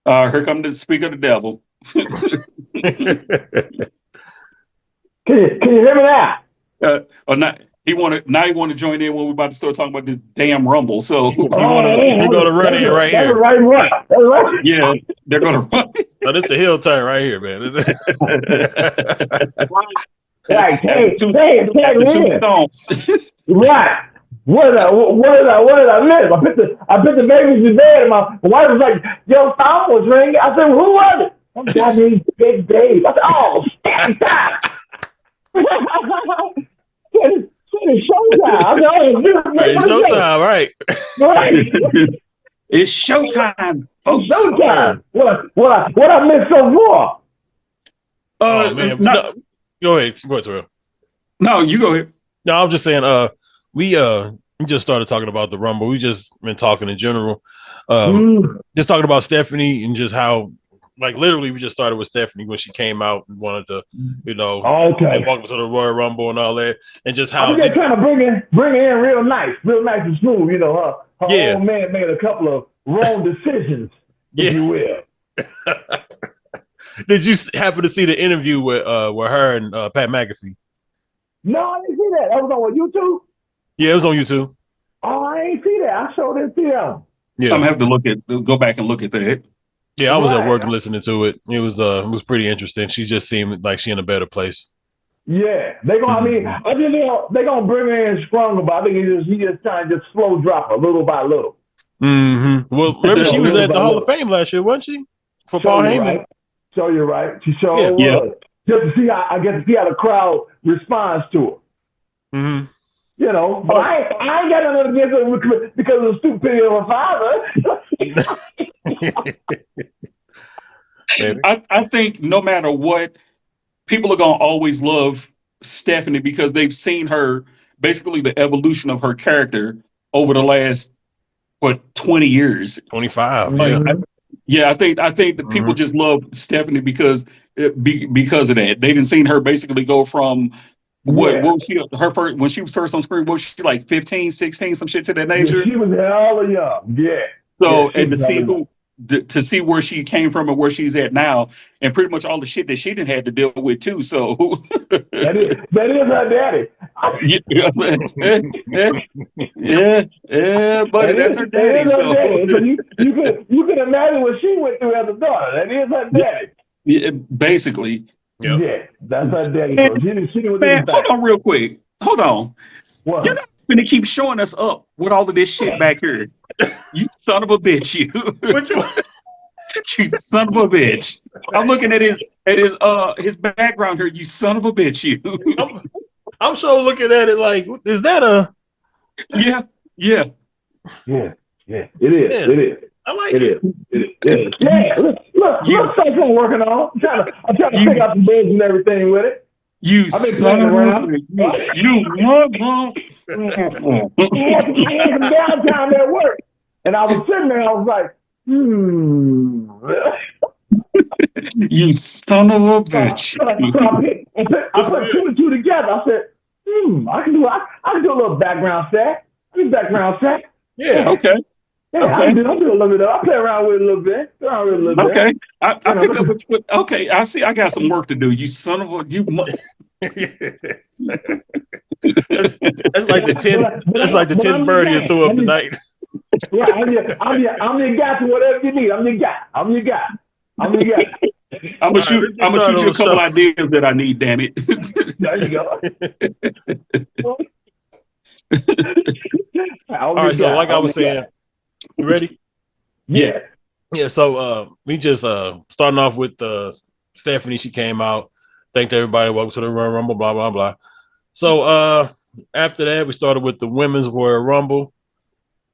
Here come the speak of the devil. Can you hear me now? Or not? He wanted now. He want to join in when we're about to start talking about this damn rumble. So We're gonna run in right That's here. the right one. That's right. yeah, they're gonna run. Oh, this the hill turn right here, man. Right, tag Two in. stomps. Right. What did I miss? I put the babies to bed, and my wife was like, "Yo, phone was ringing." I said, "Who was it?" I'm Johnny Big Dave. I said, "Oh, shit, stop!" It's showtime. I said, "Oh, It's showtime, right? Right. It's showtime, folks. Showtime. What I missed so far? Oh man, no, go ahead, Terrell. No, you go ahead. No, I'm just saying. We just started talking about the Rumble. We just been talking in general. Just talking about Stephanie and just how, like, literally, we just started with Stephanie when she came out and wanted to, welcome to the Royal Rumble and all that, and just how I'm just trying to bring it in real nice and smooth. You know, her old man made a couple of wrong decisions, if you will. Did you happen to see the interview with her and Pat McAfee? No, I didn't see that. That was on YouTube? Yeah, it was on YouTube. Oh, I ain't see that. I sure didn't see that. Yeah, I'm gonna have to go back and look at that. Yeah, I was at work listening to it. It was pretty interesting. She just seemed like she in a better place. Yeah, they gonna. I mean, I just they gonna bring her in stronger, but I think he just trying to just slow drop her little by little. Mm-hmm. Well, remember she was at the Hall of Fame last year, wasn't she? For Paul Heyman. Right. So you're right. She sure was. Just to see how the crowd responds to her. Mm-hmm. You know, but I ain't got nothing against her because of the stupidity of her father. I think no matter what, people are gonna always love Stephanie because they've seen her basically the evolution of her character over the last 20 years, 25. I think that people just love Stephanie because of that. They didn't seen her basically go from what was she her first when she was first on screen, what was she like 15, 16, some shit to that nature? Yeah, she was hella young. Yeah. So and to see where she came from and where she's at now, and pretty much all the shit that she didn't have to deal with too. So that is her daddy. Buddy, that's her daddy. So you can imagine what she went through as a daughter. That is her daddy. Yeah, basically. Yep. Yeah, that's her daddy. Man, hold on real quick. Hold on. What? You're not going to keep showing us up with all of this shit back here. You son of a bitch, you. You son of a bitch. I'm looking at his background here. You son of a bitch, you. I'm sure looking at it like, is that a? Yeah. It is. Yeah. It is. I like it. Yeah. Look, something I'm working on. I'm trying to pick out the beds and everything with it. You son of a bitch. You I had some downtime at work, and I was sitting there. I was like, You son of a bitch. I put two and two together. I said, I can do a little background set. Yeah. Okay. Yeah, okay. I do a little bit. I play around with it a little bit. Okay. I pick up with, okay. I see. I got some work to do. You son of a you. That's like the 10th. That's like the 10th birdie you threw up tonight. Yeah, I'm your guy to whatever you need. I'm your guy. I'm gonna shoot you a couple ideas that I need. Damn it! There you go. All right. So, like I was saying, you ready? Yeah. Yeah. So, we just starting off with Stephanie. She came out. Thanked everybody. Welcome to the Royal Rumble. Blah blah blah. So, after that, we started with the Women's Royal Rumble.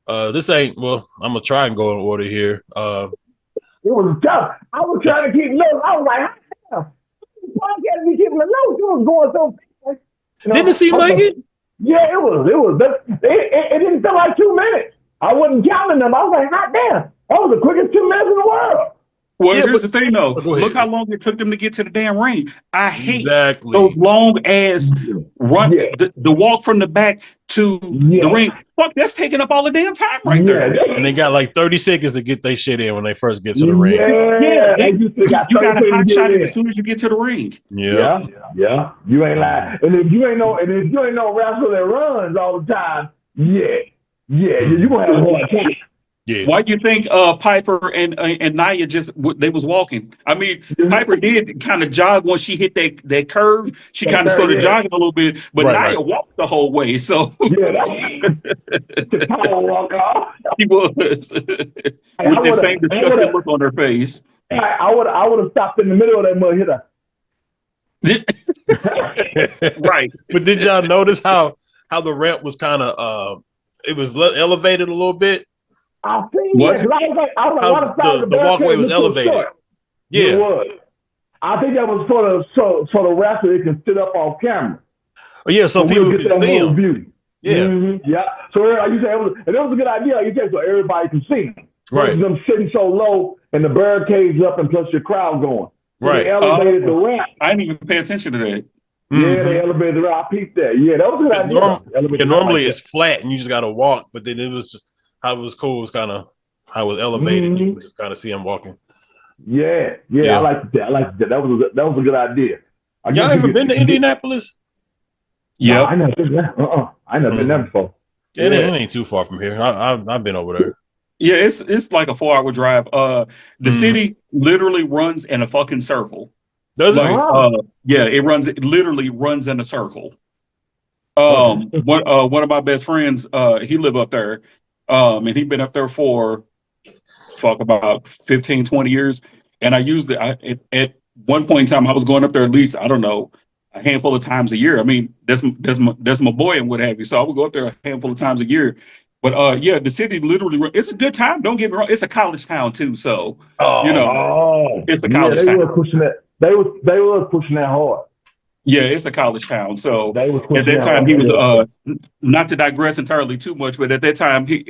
This ain't well. I'm gonna try and go in order here. It was tough. I was trying to keep notes. I was like, why can't we keep the notes? It was going so fast. Didn't it seem like it? Yeah, it was. It didn't feel like 2 minutes. I wasn't counting them. I was like, God damn, that was the quickest 2 minutes in the world. Well, here's the thing, though. Go Look how ahead. long it took them to get to the damn ring. I hate Exactly. those long ass run. Yeah. The walk from the back to the ring. Fuck, that's taking up all the damn time right there. And they got like 30 seconds to get their shit in when they first get to the ring. Yeah, you got to hot shot it as soon as you get to the ring. Yeah. You ain't lying. And if you ain't no wrestler that runs all the time, you gonna have a hard time. Yeah. Why do you think Piper and Nia they was walking? I mean, Piper did kind of jog once she hit that curve. She kind of started jogging a little bit, but Nia walked the whole way. So power walk off. She was with the same disgusting look on her face. I would have stopped in the middle of that mud hitter. Right. But did y'all notice how the ramp was kind of it was elevated a little bit? I think the walkway was elevated. Yeah, it was. I think that was so the wrestler they can sit up on camera. Oh, yeah, so people can see him. View. Yeah, yeah. So like you said, it was a good idea. Like you said, so everybody can see him. Right. Them sitting so low and the barricades up, and plus your crowd going. So right. They elevated the ramp. I didn't even pay attention to that. Yeah, they elevated the ramp. I peeped that. Yeah, that was a good idea. Normally it's flat and you just got to walk, but then it was just how it was cool. It was kind of how it was elevated. You could just kind of see him walking. Yeah. I liked that. That was a good idea. Y'all ever been to Indianapolis? Yeah, no, I never been there. I never been there before. Yeah, it ain't too far from here. I've been over there. Yeah, it's like a 4-hour drive. The city literally runs in a fucking circle. Does it? Yeah, it literally runs in a circle. One of my best friends, he lived up there, and he'd been up there for about 15, 20 years. And I used it at one point in time. I was going up there at least, I don't know, a handful of times a year. I mean, that's my boy and what have you. So I would go up there a handful of times a year. But the city literally, it's a good time. Don't get me wrong. It's a college town too. So, it's a college town. They were pushing that hard. Yeah, it's a college town. So at that time he was, not to digress entirely too much, but at that time he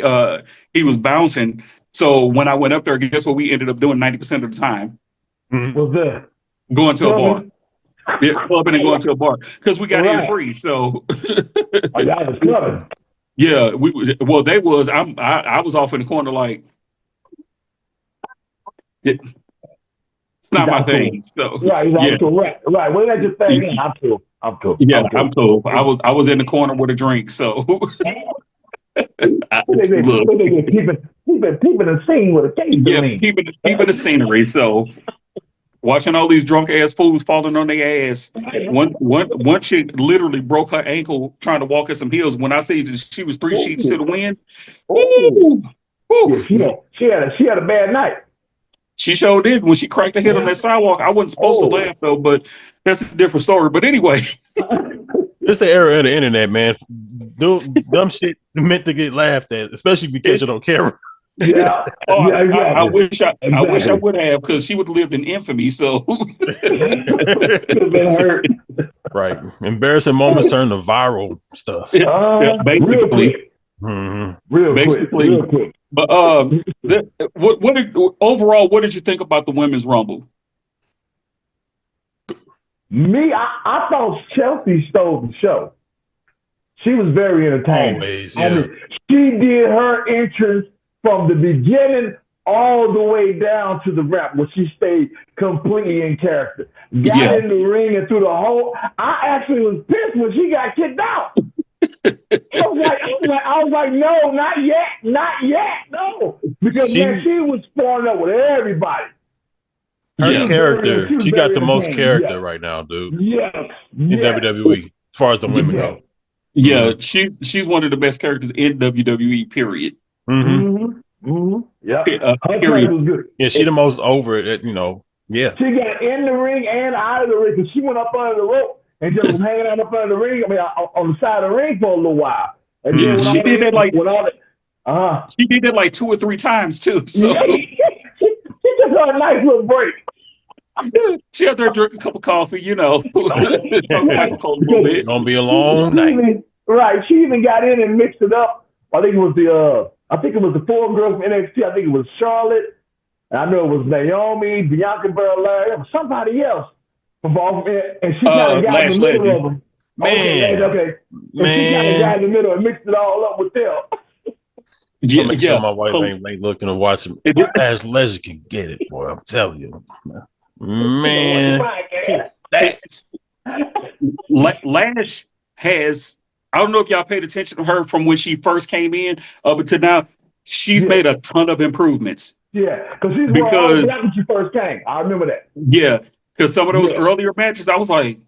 was bouncing. So when I went up there, guess what we ended up doing 90% of the time? What's that? Going to a bar. Yeah, clubbing and going to a bar because we got in free. So y'all was clubbing. Yeah, they was. I was off in the corner like it's not my thing. So right. Well, that's your thing. I'm cool. Yeah, I'm cool. I was in the corner with a drink. So keeping the scene with a case. Yeah, keeping the scenery. So. Watching all these drunk ass fools falling on their ass. One chick literally broke her ankle trying to walk in some heels. When I say she was 3 sheets to the wind. Yeah, she had a bad night. She sure did. When she cracked her head on that sidewalk, I wasn't supposed to laugh though, but that's a different story. But anyway. It's the era of the internet, man. Dumb shit meant to get laughed at, especially if you catch it on camera. Yeah. I wish I would have, because she would have lived in infamy. So been hurt. Right. Embarrassing moments turn to viral stuff. Basically. Real quick. But what did you think about the women's rumble? Me, I thought Chelsea stole the show. She was very entertaining. Always, yeah. I mean, she did her entrance from the beginning all the way down to the rap, where she stayed completely in character. Got in the ring and through the whole. I actually was pissed when she got kicked out. I was like, no, not yet, no, because she was sparring up with everybody. Her character, she got the most character right now, dude. Yes, in WWE, as far as the women go. Yeah, she's one of the best characters in WWE. Period. Yeah, period. Was good. Yeah, she the most over it. Yeah. She got in the ring and out of the ring, because she went up under the rope and just was hanging out up under the ring. I mean, on the side of the ring for a little while. And then she did that like she did that like 2 or 3 times too. So she just had a nice little break. She had to drink a cup of coffee, Gonna be a long night. Right. She even got in and mixed it up. I think it was the 4 girls from NXT. I think it was Charlotte, And I know it was Naomi, Bianca Belair, or somebody else involved, and she kind of got in the middle of them. Man, okay. And she kind of got in the middle and mixed it all up with them. I'll make sure my wife ain't looking to watch him. As Leisure can get it, boy. I'm telling you, man. Lash has. I don't know if y'all paid attention to her from when she first came in up to now. She's made a ton of improvements. Yeah, because when she first came. I remember that. Yeah, because some of those earlier matches, I was like,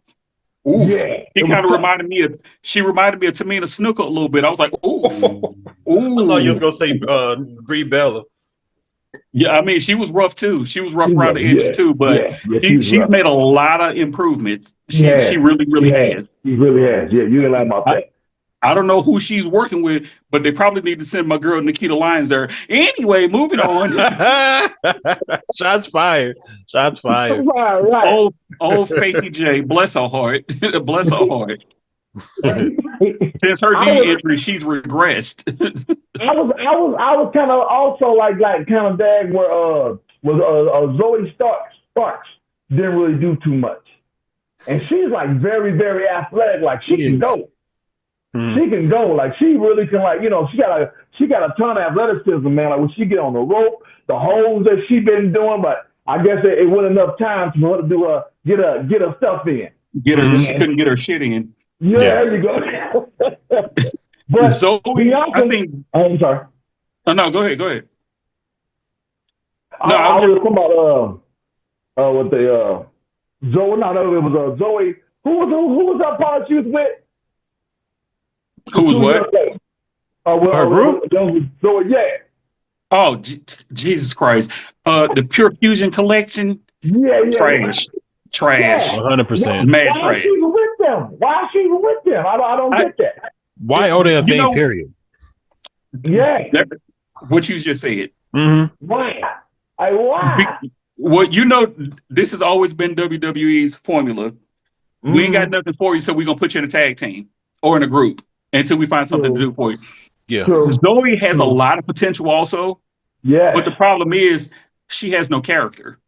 ooh, she kind of reminded me of. She reminded me of Tamina Snuka a little bit. I was like, ooh, ooh. I thought you was gonna say Brie Bella. Yeah, I mean, she was rough too. She was rough around the edges too, but she's made a lot of improvements. She really, really has. She really has. Yeah, you didn't like my that. I don't know who she's working with, but they probably need to send my girl Nikita Lyons there. Anyway, moving on. Shots fired. Shots fired. Right. Old Faithy J, bless her heart. Bless her heart. Since her knee injury, she's regressed. I was kind of also like kind of dag where Zoe Starks didn't really do too much, and she's like very, very athletic. Like she can go. She can go. Like she really can. Like she got a ton of athleticism, man. Like when she get on the rope, the holds that she been doing. But I guess it wasn't enough time for her to do get her stuff in. She couldn't get her shit in. Yeah, there you go. But Zoe, I think. I'm sorry. Oh, no, go ahead. No, I was talking about with the Zoe. No, it was Zoe. Who was that part she was with? Who was what? Her group? Zoe, yeah. Oh, Jesus Christ! The Pure Fusion Collection. Yeah. Trash. 100%. Mad Why trash. is she even with them? Why is she even with them? I don't get that. Why are they a thing? Period. Yeah. What you just said. Mm-hmm. Why? Why? Well, this has always been WWE's formula. We ain't got nothing for you, so we're gonna put you in a tag team or in a group until we find something to do for you. Yeah. Zoe has a lot of potential also. Yeah. But the problem is she has no character.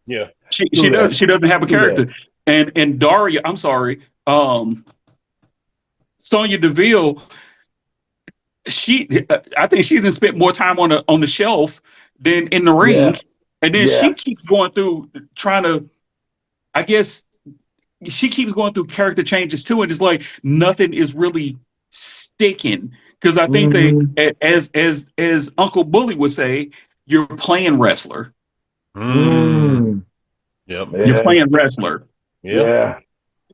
Yeah. She doesn't have a character. And Daria, I'm sorry, Sonya Deville, I think she's spent more time on the shelf than in the ring. And then she keeps going through trying to, I guess she keeps going through character changes too, and it's like nothing is really sticking. Because I think they, as Uncle Bully would say, you're playing wrestler. Yep. You're playing wrestler. Yep.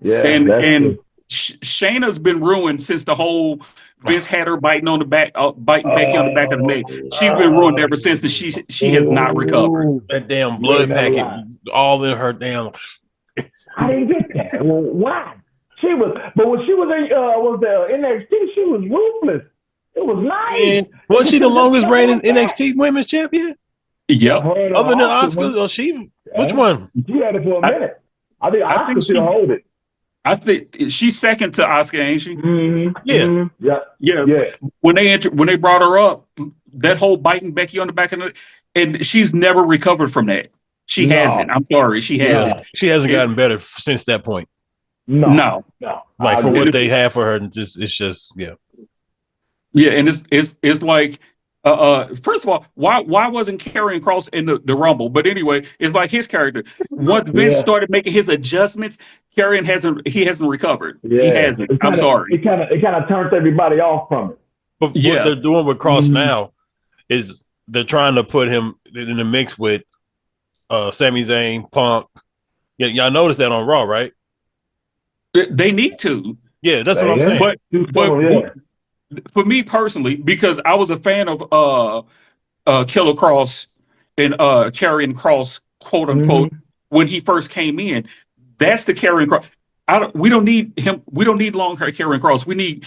Yeah. And Shayna's been ruined since the whole Vince had her biting Becky on the back of the neck. She's been ruined ever since, and she has not recovered. That damn blood packet all in her damn. I didn't get that. Well, why? But when she was in NXT, she was ruthless. It was nice. Was she the longest reigning NXT Women's Champion? Yep. Other than Asuka, or she? Which one? She had it for a minute. I think Asuka still hold it. I think she's second to Asuka, ain't she? Mm-hmm. Yeah. Yeah. When they brought her up, that whole biting Becky on the back of the, and she's never recovered from that. She hasn't. I'm sorry, she hasn't. She hasn't gotten better since that point. No. Like for what they have for her, it's just Yeah, and it's like, first of all, why wasn't Karrion Kross in the Rumble? But anyway, it's like his character. Once Vince started making his adjustments, Karrion hasn't recovered. Yeah. He hasn't. I'm sorry. It kind of turns everybody off from it. But what they're doing with Kross now is they're trying to put him in the mix with Sami Zayn, Punk. Yeah, y'all noticed that on Raw, right? They need to. Yeah, that's what I'm saying. But for me personally, because I was a fan of Killer Kross and Karrion Kross, quote unquote, when he first came in. That's the Karrion Kross. We don't need him. We don't need long hair Karrion Kross. We need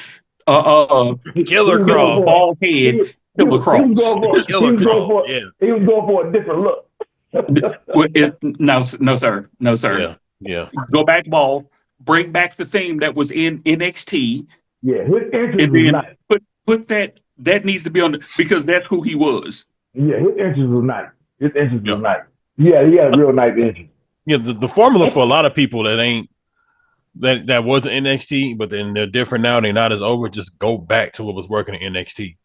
Killer Kross, bald head Killer Kross. He was going for a different look. No, sir. Yeah. Go back ball. Bring back the theme that was in NXT. Yeah, and then put that needs to be on because that's who he was. Yeah, his entrance was nice. His entrance Yeah. was nice. Yeah, he had a real nice entrance. Yeah, the formula for a lot of people that wasn't NXT, but then they're different now. They're not as over. Just go back to what was working in NXT.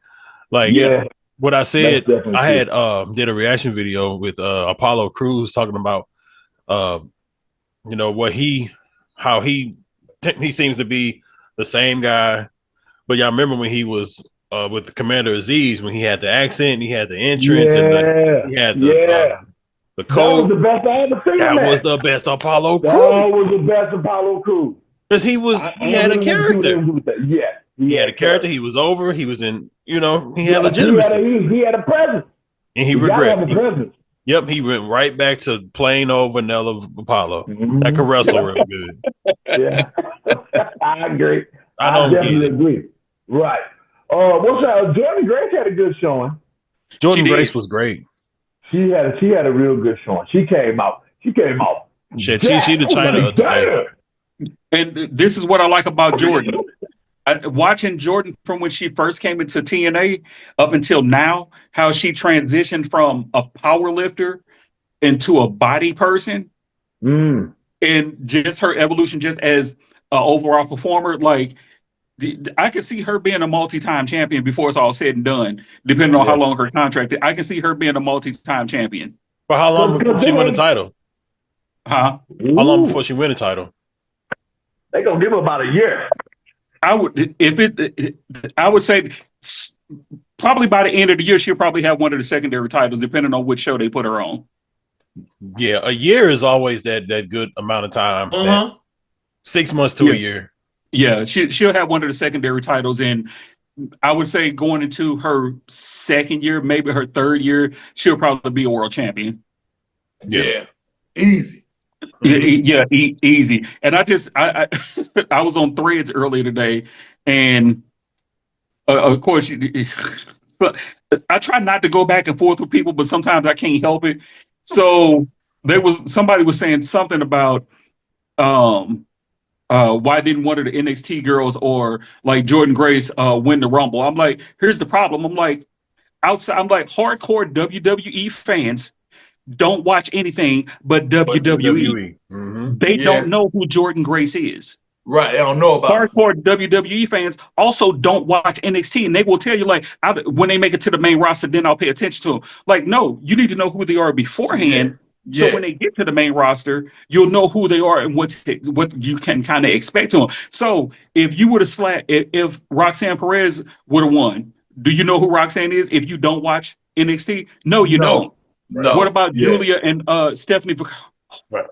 Like what I said, I had did a reaction video with Apollo Crews talking about how he seems to be the same guy. But y'all remember when he was with the Commander Aziz, when he had the accent, he had the entrance, and he had the code. That was the best I ever seen. That was the best Apollo Crews. That was the best Apollo Crews. Because he had a character. Yeah. He had a character. He was over. He was in, he had legitimacy. He had a presence. And he regrets. Yep, he went right back to plain old vanilla Apollo. That could wrestle real good. Yeah. I agree. I definitely agree. Right. What's up? Jordan Grace had a good showing. Jordan Grace was great. She had a real good showing. She came out. Shit, she the China today. And this is what I like about Jordan. Watching Jordan from when she first came into TNA up until now, how she transitioned from a power lifter into a body person, and just her evolution just as an overall performer. Like, I can see her being a multi-time champion before it's all said and done, depending on how long her contract is. I can see her being a multi-time champion. For how long before she win the title? Huh? How long before she win the title? They gonna give her about a year. I would say probably by the end of the year, she'll probably have one of the secondary titles, depending on which show they put her on. Yeah, a year is always that good amount of time. 6 months to a year. Yeah, she'll have one of the secondary titles, and I would say going into her second year, maybe her third year, she'll probably be a world champion. Yeah. Easy. Easy. And I I was on Threads earlier today, and of course, I try not to go back and forth with people, but sometimes I can't help it. So somebody was saying something about why didn't one of the NXT girls or like Jordan Grace win the Rumble? I'm like, here's the problem. I'm like, hardcore WWE fans don't watch anything but WWE. They don't know who Jordan Grace is. Right, they don't know about hardcore WWE fans also don't watch NXT, and they will tell you like when they make it to the main roster, then I'll pay attention to them. Like, no, you need to know who they are beforehand. So when they get to the main roster, you'll know who they are and what you can kind of expect to them. So if you would have if Roxanne Perez would have won, do you know who Roxanne is? If you don't watch NXT, no, you don't. No. What about Julia and Stephanie? Right.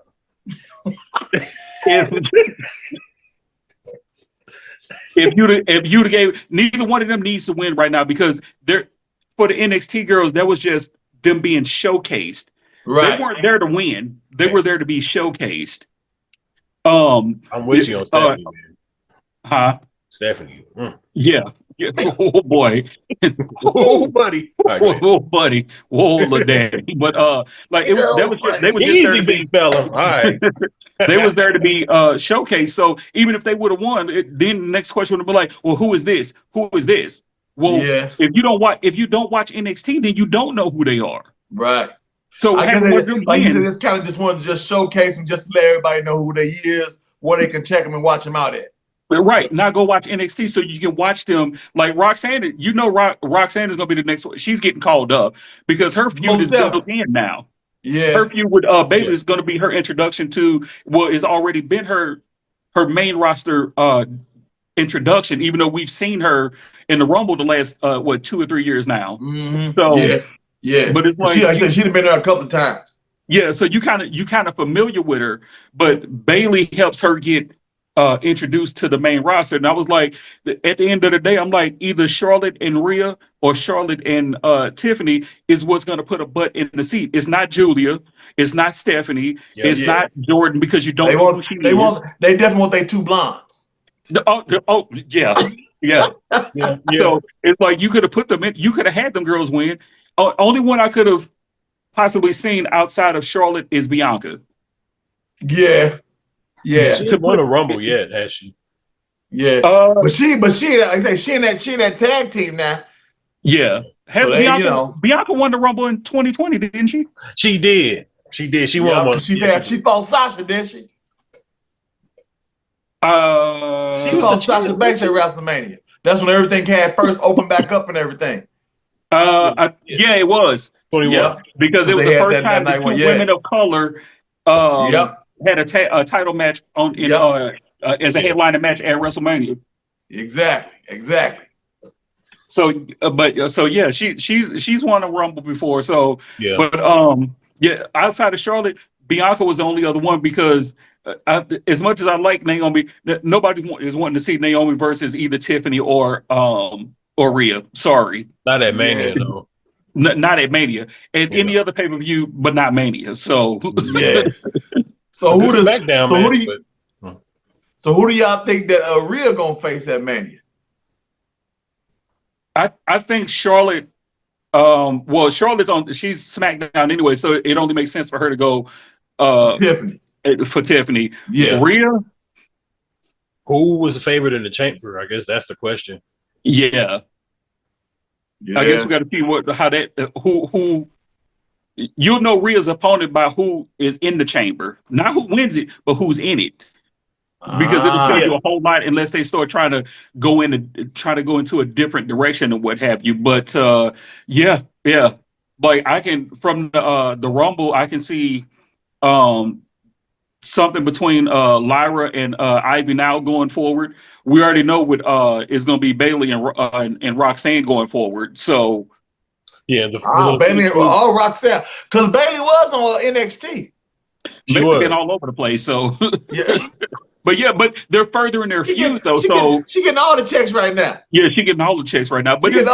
If you gave, neither one of them needs to win right now, because for the NXT girls, that was just them being showcased. Right. They weren't there to win. They were there to be showcased. I'm with you on Stephanie, man. Huh? Stephanie. Yeah. Oh boy. Oh buddy. Oh buddy. Whoa, little daddy. But they was just easy, there to big fella. All right. They was there to be showcased. So even if they would have won, then the next question would be like, well, who is this? Who is this? Well, if you don't watch NXT, then you don't know who they are. Right. So I guess like you said, this kind of just wanted to just showcase them, just to let everybody know who they is, where they can check them and watch them out at. Right. Now go watch NXT so you can watch them. Like Roxanne, Roxanne is going to be the next one. She's getting called up because her feud is built in now. Yeah. Her feud with Bayley is going to be her introduction to what has already been her main roster introduction, even though we've seen her in the Rumble the last 2 or 3 years now. Mm-hmm. So but it's like I said, she'd have been there a couple of times. Yeah, so you kind of familiar with her, but Bayley helps her get introduced to the main roster. And I was like, at the end of the day, I'm like, either Charlotte and Rhea or Charlotte and Tiffany is what's going to put a butt in the seat. It's not Julia. It's not Stephanie. It's not Jordan, because you don't know who she is. They definitely want they two blondes. Yeah. So it's like you could have put them in. You could have had them girls win. Only one I could have possibly seen outside of Charlotte is Bianca. Yeah. She hasn't won a Rumble yet, has she? Yeah. But she in that tag team now. Yeah. So they, you know, Bianca won the Rumble in 2020, didn't she? She did. She won one. She fought Sasha, didn't she? She fought Sasha Banks at WrestleMania. That's when everything had first opened back up and everything. Yeah, it was 21. Yeah, because it was the first time the two women of color had a title match as a headliner match at WrestleMania. Exactly. So, yeah, she's won a Rumble before. So, yeah, but yeah, outside of Charlotte, Bianca was the only other one because as much as I like Naomi, nobody is wanting to see Naomi versus either Tiffany or Rhea. Sorry, not at Mania though. Not at Mania, and any other pay per view, but not Mania. So yeah. So who does SmackDown? So who do y'all think that Rhea gonna face at Mania? I think Charlotte. Well, Charlotte's she's SmackDown anyway, so it only makes sense for her to go Tiffany. For Tiffany. Yeah. Rhea. Who was the favorite in the chamber? I guess that's the question. Yeah. I guess we got to see who you'll know Rhea's opponent by who is in the chamber, not who wins it, but who's in it. Because it'll tell you a whole lot unless they start trying to go into a different direction and what have you. But yeah. Like I can from the Rumble, I can see something between Lyra and Ivy now going forward. We already know what is going to be Bailey and Roxanne going forward. So yeah, Bailey all Roxanne because Bailey was on NXT. She was been all over the place. So yeah. But they're further in their feud though. She getting all the checks right now. Yeah, she getting all the checks right now. But it's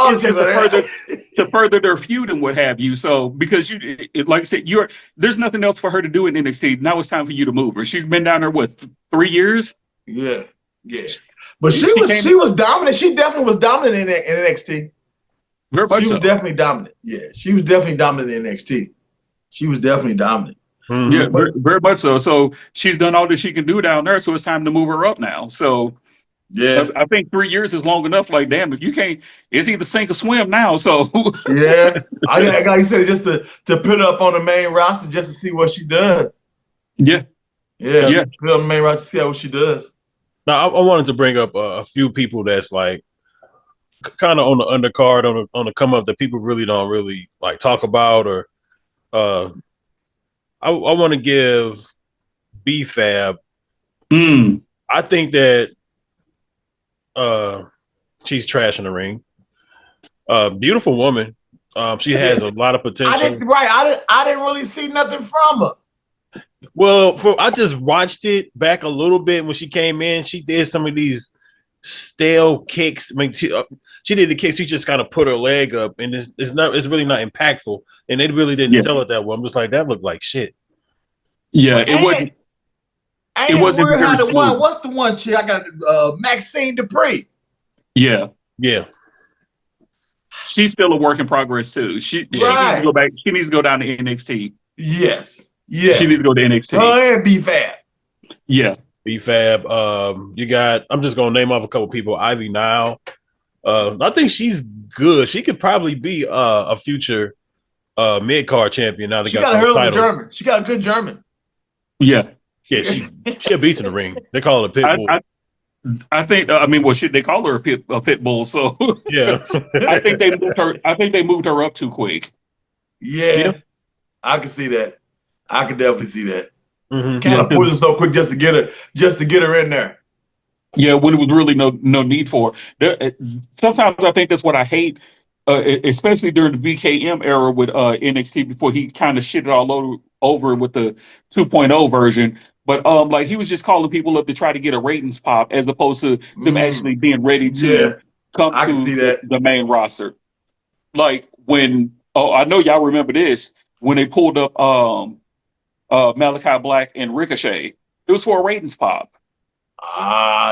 to further their feud and what have you. So because like I said, there's nothing else for her to do in NXT. Now it's time for you to move her. She's been down there 3 years. Yeah. But she was dominant. She definitely was dominant in NXT. Very much she was definitely dominant. Yeah, she was definitely dominant in NXT. She was definitely dominant. Mm-hmm. Yeah, very much so. So she's done all that she can do down there. So it's time to move her up now. So yeah, I think 3 years is long enough. Like, damn, if you can't, it's either sink or swim now. So yeah, like you said, just to put up on the main roster just to see what she does. Yeah. Put on the main roster to see what she does. Now, I wanted to bring up a few people that's like kind of on the undercard, on the come up that people really don't like talk about, or I want to give B-Fab. I think that she's trash in the ring. Beautiful woman. She has a lot of potential. I didn't really see nothing from her. Well, I just watched it back a little bit when she came in. She did some of these stale kicks. I mean, she did the kicks. She just kind of put her leg up, and it's really not impactful. And they really didn't sell it that well. I'm just like, that looked like shit. Yeah, it wasn't. It wasn't very smooth. What's the one chick? I got Maxine Dupree. Yeah. She's still a work in progress too. She needs to go back. She needs to go down to NXT. Yes. She needs to go to NXT. Oh, and B-Fab. Yeah. B-Fab. You got. I'm just gonna name off a couple people. Ivy Nile. I think she's good. She could probably be a future mid-card champion. Now they got a hell of a German. She got a good German. Yeah. She a beast in the ring. They call her a pit bull. I think. I mean, they call her a pit bull. So yeah. I think they moved her. I think they moved her up too quick. Yeah. I can see that. I can definitely see that. Mm-hmm. Kind of pushing so quick just to get her in there. Yeah, when it was really no need for. Sometimes I think that's what I hate, especially during the VKM era with NXT before he kind of shit it all over with the 2.0 version. But like he was just calling people up to try to get a ratings pop as opposed to them actually being ready to come to the main roster. Like when I know y'all remember this when they pulled up Malachi Black and Ricochet. It was for a ratings pop.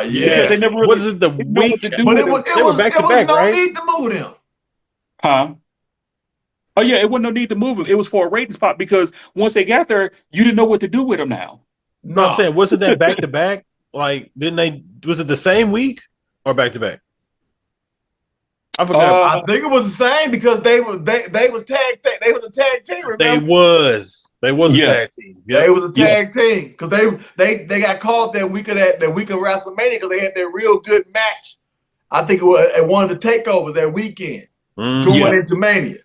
Yes. They never really, was it the week? But it was back to back, right? No need to move them. Huh? Oh yeah, it wasn't no need to move them. It was for a ratings pop because once they got there, you didn't know what to do with them now. No, I'm saying, wasn't that back to back? Like, was it the same week or back to back? I forgot. I think it was the same because they was a tag team. Remember? They was a tag team. Yep. They was a tag team because they got called that week of WrestleMania because they had that real good match. I think it was at one of the takeovers that weekend going into Mania.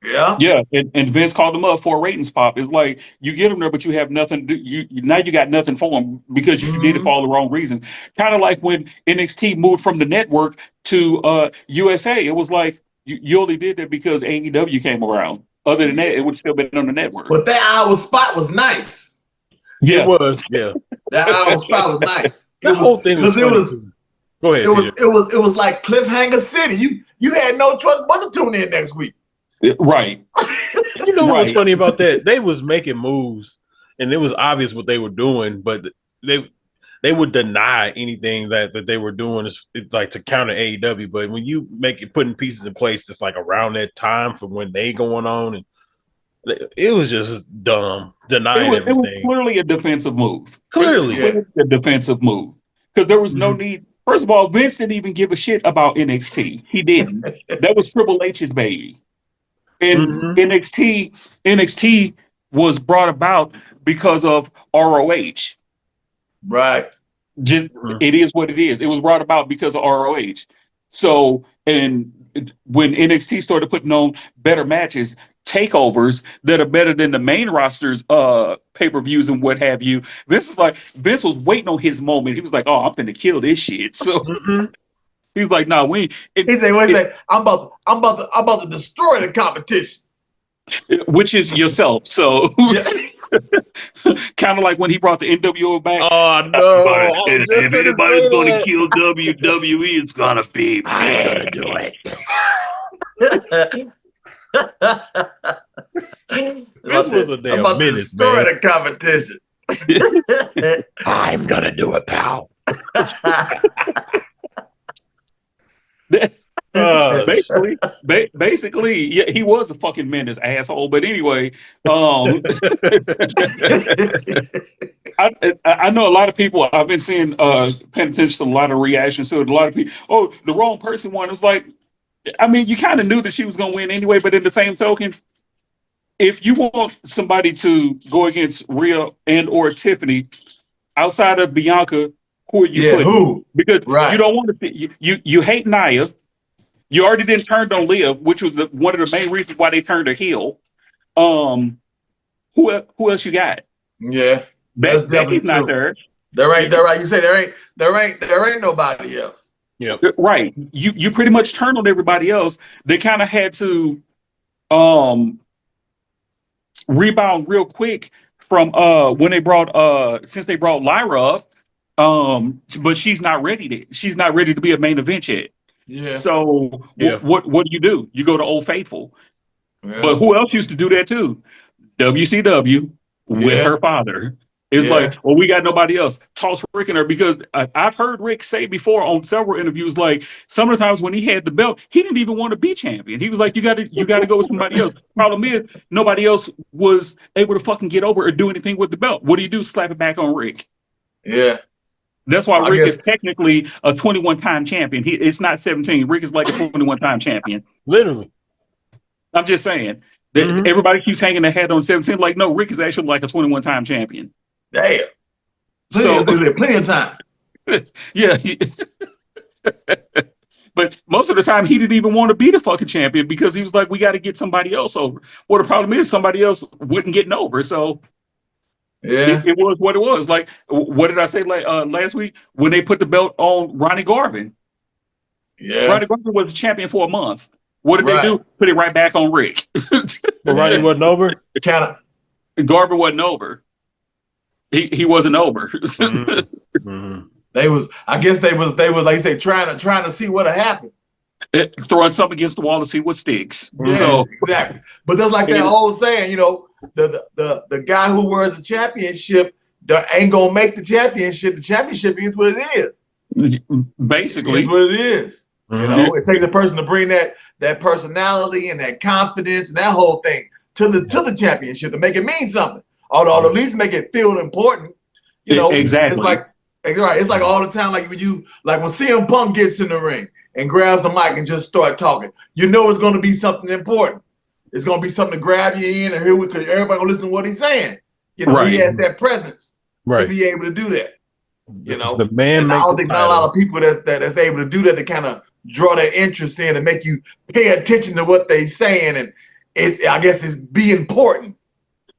Yeah. Yeah, and Vince called them up for a ratings pop. It's like you get them there, but you have nothing. Now you got nothing for them because you did it for all the wrong reasons. Kind of like when NXT moved from the network to USA. It was like you only did that because AEW came around. Other than that, it would still been on the network. But that hour spot was nice. Yeah, it was. Yeah, that hour spot was nice. The whole thing was funny. Go ahead. It was like Cliffhanger City. You had no choice but to tune in next week. Right. You know what was funny about that? They was making moves, and it was obvious what they were doing, but they would deny anything that they were doing is like to counter AEW. But when you make it putting pieces in place, just like around that time for when they going on, and it was just dumb, denying everything. It was clearly a defensive move. Clearly a defensive move because there was no need. First of all, Vince didn't even give a shit about NXT. He didn't. That was Triple H's baby. And NXT was brought about because of ROH. Right. Just it is what it is. It was brought about because of ROH. So, and when NXT started putting on better matches, takeovers that are better than the main roster's pay-per-views and what have you, Vince was waiting on his moment. He was like, "Oh, I'm finna kill this shit." So he was like, "No, we." He said, "I'm about to destroy the competition," which is yourself. So, kind of like when he brought the NWO back. Oh no! If anybody's going to kill WWE, it's gonna be me. I'm gonna do it. This was a damn about menace, to destroy man. the competition. I'm gonna do it, pal. Basically, yeah, he was a fucking menace, asshole. But anyway, I know a lot of people. I've been seeing, paying attention to a lot of reactions to it. A lot of people, oh, the wrong person won. It's like, I mean, you kind of knew that she was going to win anyway. But in the same token, if you want somebody to go against Rhea and or Tiffany outside of Bianca, who are you putting? Who? Because you don't want to. You hate Nia. You already didn't turn on Liv, which was one of the main reasons why they turned her heel. Who else you got? Yeah, that's definitely true. Not there. They're right. You say there ain't nobody else. Yeah, right. You pretty much turned on everybody else. They kind of had to rebound real quick from when they brought since they brought Lyra up. But she's not ready to be a main event yet. Yeah. So what do? You go to Old Faithful. Yeah. But who else used to do that too? WCW with her father. It's like, well, we got nobody else. Toss Rick in her because I've heard Rick say before on several interviews, like some of the times when he had the belt, he didn't even want to be champion. He was like, you got to go with somebody else. Problem is, nobody else was able to fucking get over or do anything with the belt. What do? Slap it back on Rick. Yeah. That's why Rick is technically a 21-time champion. It's not 17. Rick is like a 21-time champion. Literally. I'm just saying that everybody keeps hanging their head on 17. Like, no, Rick is actually like a 21-time champion. Damn. Plenty of time. Yeah. But most of the time, he didn't even want to be the fucking champion because he was like, we got to get somebody else over. Well, the problem is somebody else wasn't getting over. So it was what it was. Like, what did I say last week when they put the belt on Ronnie Garvin? Yeah, Ronnie Garvin was a champion for a month. What did they do? Put it right back on Rick. But Ronnie wasn't over. Garvin wasn't over. He wasn't over. They was like you say trying to see what'll happen. Throwing something against the wall to see what sticks. Yeah, so exactly. But that's like that old saying, you know, the guy who wears the championship ain't gonna make the championship. The championship is what it is. Basically, it's what it is. You know, it takes a person to bring that personality and that confidence and that whole thing to the championship to make it mean something. Or at least make it feel important. You know, exactly. It's like all the time, like when CM Punk gets in the ring, and grabs the mic and just start talking. You know it's going to be something important. It's going to be something to grab you in, and because everybody will listen to what he's saying. You know, he has that presence to be able to do that. You know, the man. And I don't think not a lot of people that's able to do that to kind of draw their interest in and make you pay attention to what they're saying, and I guess it's be important.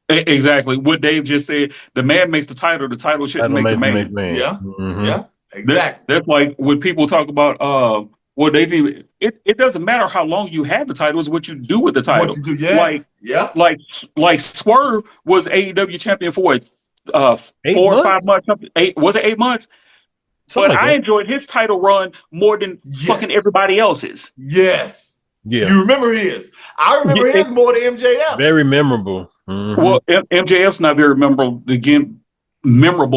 Exactly what Dave just said. The man makes the title shouldn't make the man. Yeah, yeah, exactly. That's like when people talk about well, it doesn't matter how long you have the title, it's what you do with the title. What you do, like Swerve was AEW champion for 4 or 5 months. Was it 8 months? But I enjoyed his title run more than fucking everybody else's. Yes. Yeah. You remember his. I remember his more than MJF. Very memorable. Mm-hmm. Well, MJF's not very memorable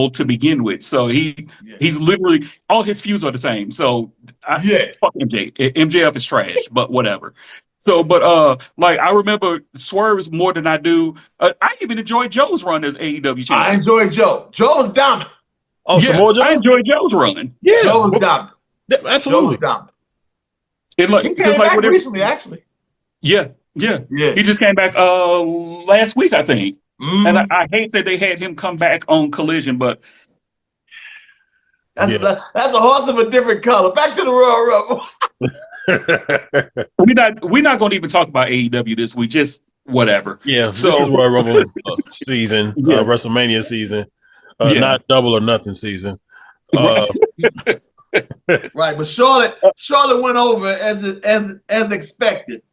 to begin with. So he's literally, all his feuds are the same. So fuck MJ. MJF is trash, but whatever. So, but like I remember Swerve's more than I do. I even enjoyed Joe's run as AEW champion. I enjoyed Joe. Joe was dominant. Oh, yeah, Samoa Joe? I enjoyed Joe's run. Yeah, Joe was dominant. Absolutely, Joe was dominant. He came back recently, actually. Yeah. He just came back last week, I think. Mm-hmm. And I hate that they had him come back on Collision, but that's a horse of a different color. Back to the Royal Rumble. We're not going to even talk about AEW this week. Just whatever. Yeah. So this is Royal Rumble season, WrestleMania season, not Double or Nothing season. Right, but Charlotte went over as expected.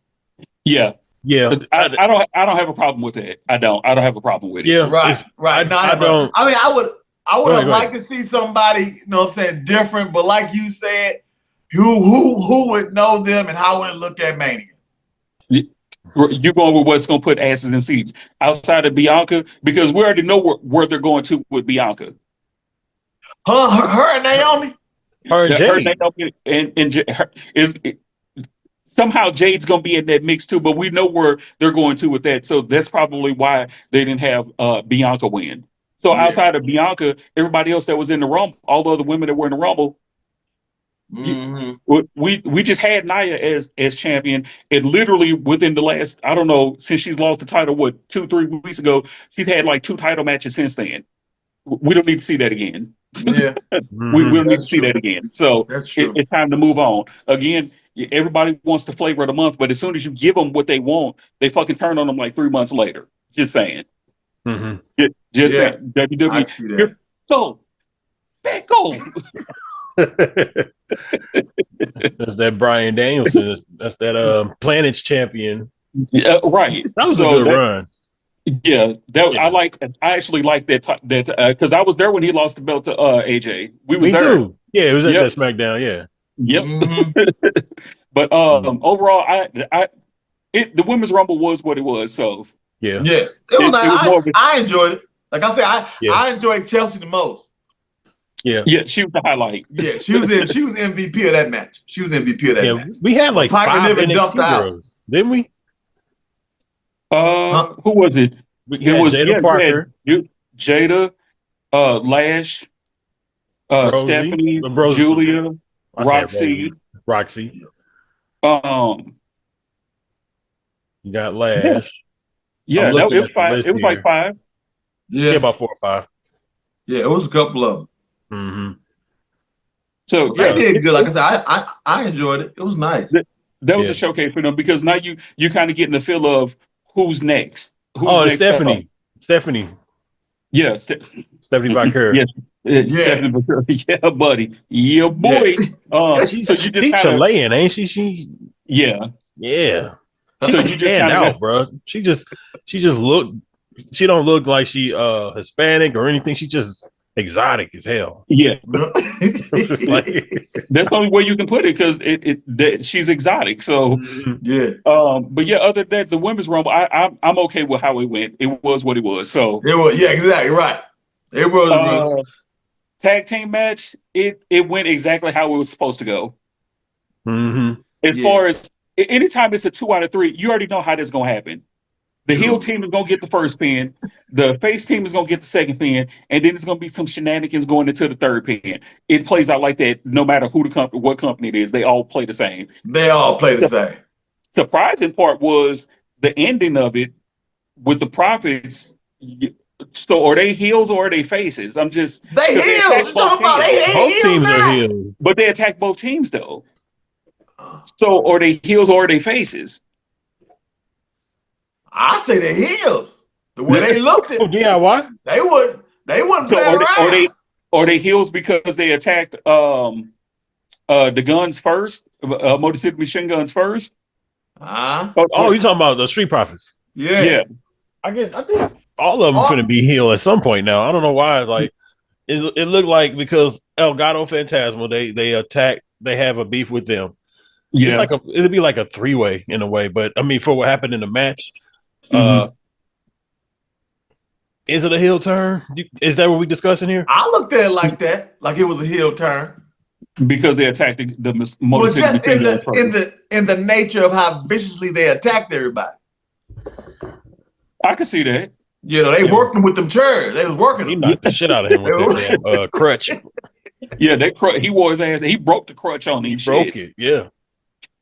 Yeah. I don't have a problem with it. I don't have a problem with it. Yeah, right. No, I don't. I mean, I would have liked to see somebody, you know what I'm saying, different, but like you said, who would know them and how would it look at Mania? You're going with what's going to put asses in seats outside of Bianca, because we already know where they're going to with Bianca. Her and Naomi? Her and Naomi and somehow Jade's going to be in that mix too, but we know where they're going to with that. So that's probably why they didn't have Bianca win. So outside of Bianca, everybody else that was in the Rumble, all the other women that were in the Rumble, we just had Nia as champion, and literally within the last, I don't know, since she's lost the title, 2-3 weeks ago, she's had like 2 title matches since then. We don't need to see that again. Yeah, we don't need to see that again. So it's time to move on. Again, everybody wants the flavor of the month, but as soon as you give them what they want, they fucking turn on them like 3 months later. Just saying. Mm-hmm. Just saying. WWE. I see that. Go. That's that Bryan Danielson. That's that Planet's champion. Yeah, right. That was a good run. Yeah, I actually like that because I was there when he lost the belt to AJ. We was there. Too. Yeah, it was at that SmackDown. Yeah. Yep. Mm-hmm. But overall, the Women's Rumble was what it was. So yeah. It was I enjoyed it. Like I said, I enjoyed Chelsea the most. Yeah, she was the highlight. Yeah, she was MVP of that match. She was MVP of that match. We had like Piper 5 never NXT girls, didn't we? Who was it? It was Jada Parker, Jada, Lash, Rosie, Stephanie, Julia, Roxy. You got Lash. Yeah, it was 5. It was like 5. Yeah, about 4 or 5. Yeah, it was a couple of them. Mm-hmm. So they did good. Like I said, I enjoyed it. It was nice. That was a showcase for them, because now you kind of getting the feel of who's next. Next Stephanie. Stephanie. Yeah, Stephanie Vicker. Yes, Stephanie Vicker. Yeah, buddy. Yeah, boy. She's Chilean, ain't she? Yeah. So you stand out, bro. She don't look like she Hispanic or anything. She just exotic as hell. Yeah. That's the only way you can put it, because she's exotic. So but yeah, other than that, the Women's Rumble, I'm okay with how it went. It was what it was. So it was, exactly right. It was tag team match. It went exactly how it was supposed to go. Mm-hmm. As far as anytime it's a 2 out of 3, you already know how this gonna happen. The heel team is gonna get the first pin. The face team is gonna get the second pin, and then it's gonna be some shenanigans going into the third pin. It plays out like that, no matter who the company, what company it is. They all play the same. They all play the same. Surprising part was the ending of it with the Profits. So are they heels or are they faces? I'm just they heels. You talking about they both teams are heels, but they attack both teams though. So are they heels or are they faces? I say the heels. The way they looked at DIY. They wouldn't So play around. are they heels because they attacked the guns first, Motor City Machine Guns first? Oh, you talking about the Street Profits? Yeah. I think all of them going to be heel at some point now. I don't know why. Like it looked like because El Gato Fantasma, they attack. They have a beef with them. Yeah. It's like it'd be like a 3-way in a way. But I mean, for what happened in the match, is it a heel turn? Is that what we discussing here? I looked at it like that, like it was a heel turn. Because they attacked the Motor City Machine Guns in the nature of how viciously they attacked everybody. I can see that. You know, they worked them with them chairs. They was working. He knocked the shit out of him with that crutch. Yeah, he wore his ass. He broke the crutch on him. He broke it. Yeah.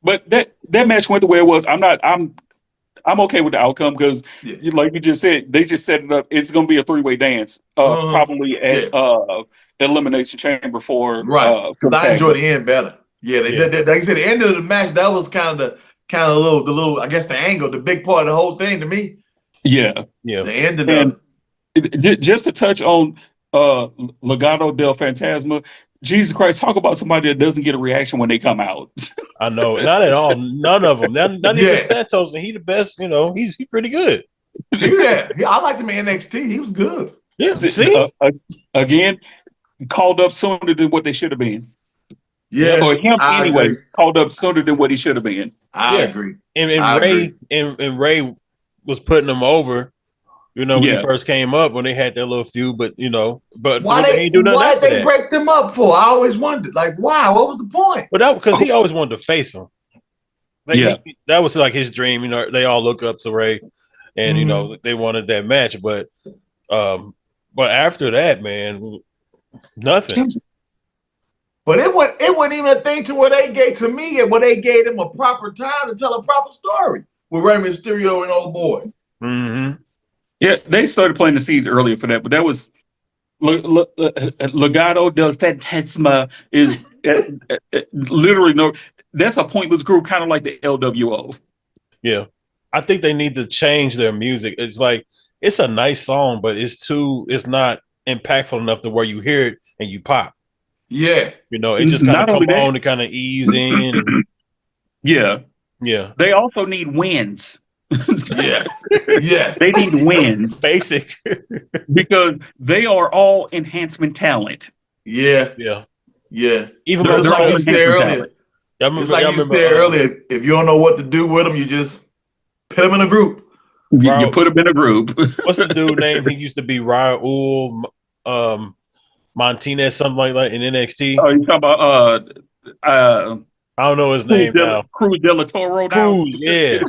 But that match went the way it was. I'm okay with the outcome because, like you just said, they just set it up. It's going to be a 3-way dance, probably at Elimination Chamber for right. Because I enjoy the end better. Yeah, like I said, the end of the match that was kind of the little I guess the angle, the big part of the whole thing to me. Yeah. The end of it. Just to touch on Legado del Fantasma. Jesus Christ, talk about somebody that doesn't get a reaction when they come out. I know, not at all. None of them. Not even Santos, and he the best. You know, he's pretty good. Yeah, I liked him in NXT. He was good. Yeah, see, again, called up sooner than what they should have been. Yeah, or him I anyway, agree. called up sooner than what he should have been. I agree. And Ray was putting him over. You know, when he first came up, when they had their little feud, but why they do nothing why they break them up for? I always wondered, like, why? What was the point? But that because he always wanted to face him. That was like his dream. You know, they all look up to Ray, and you know they wanted that match. But after that, man, nothing. But it wasn't even a thing to where they gave to me, and where they gave him a proper time to tell a proper story with Rey Mysterio and Old Boy. Mm-hmm. Yeah, they started playing the seeds earlier for that, but that was Legado del Fantasma is literally that's a pointless group, kind of like the LWO. Yeah, I think they need to change their music. It's like it's a nice song, but it's not impactful enough to where you hear it and you pop. Yeah, you know, it just kind of come on to kind of ease in. Yeah. They also need wins. Yes. They need wins. Basic. Because they are all enhancement talent. Yeah. Even though like you said earlier. It's like you said earlier, if you don't know what to do with them, you just put them in a group. You put them in a group. What's the dude name? He used to be Raul Martinez, something like that in NXT. Oh, you talking about I don't know his name now. Cruz Del Toro. Cruz, yeah.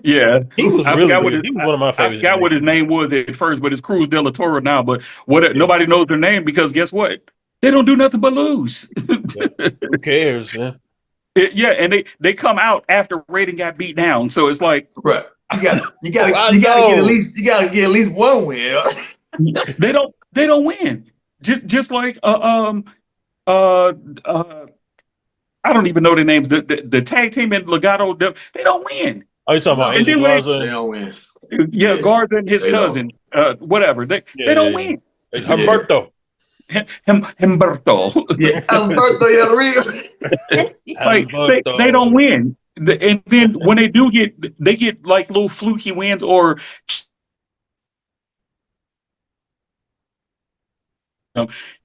Yeah. He was really good. He was one of my favorites. I forgot what his name was at first, but it's Cruz Del Toro now. But nobody knows their name because guess what? They don't do nothing but lose. Who cares? Yeah, and they come out after Raiden got beat down. So it's like right. You gotta get at least one win. They don't win. Just like I don't even know their names. The tag team in Legado, they don't win. Are you talking about Angel Garza? They don't win. Yeah, Garza and his cousin, whatever. They don't win. Humberto. Humberto. Yeah, Humberto. They don't win. And then when they do they get like little fluky wins or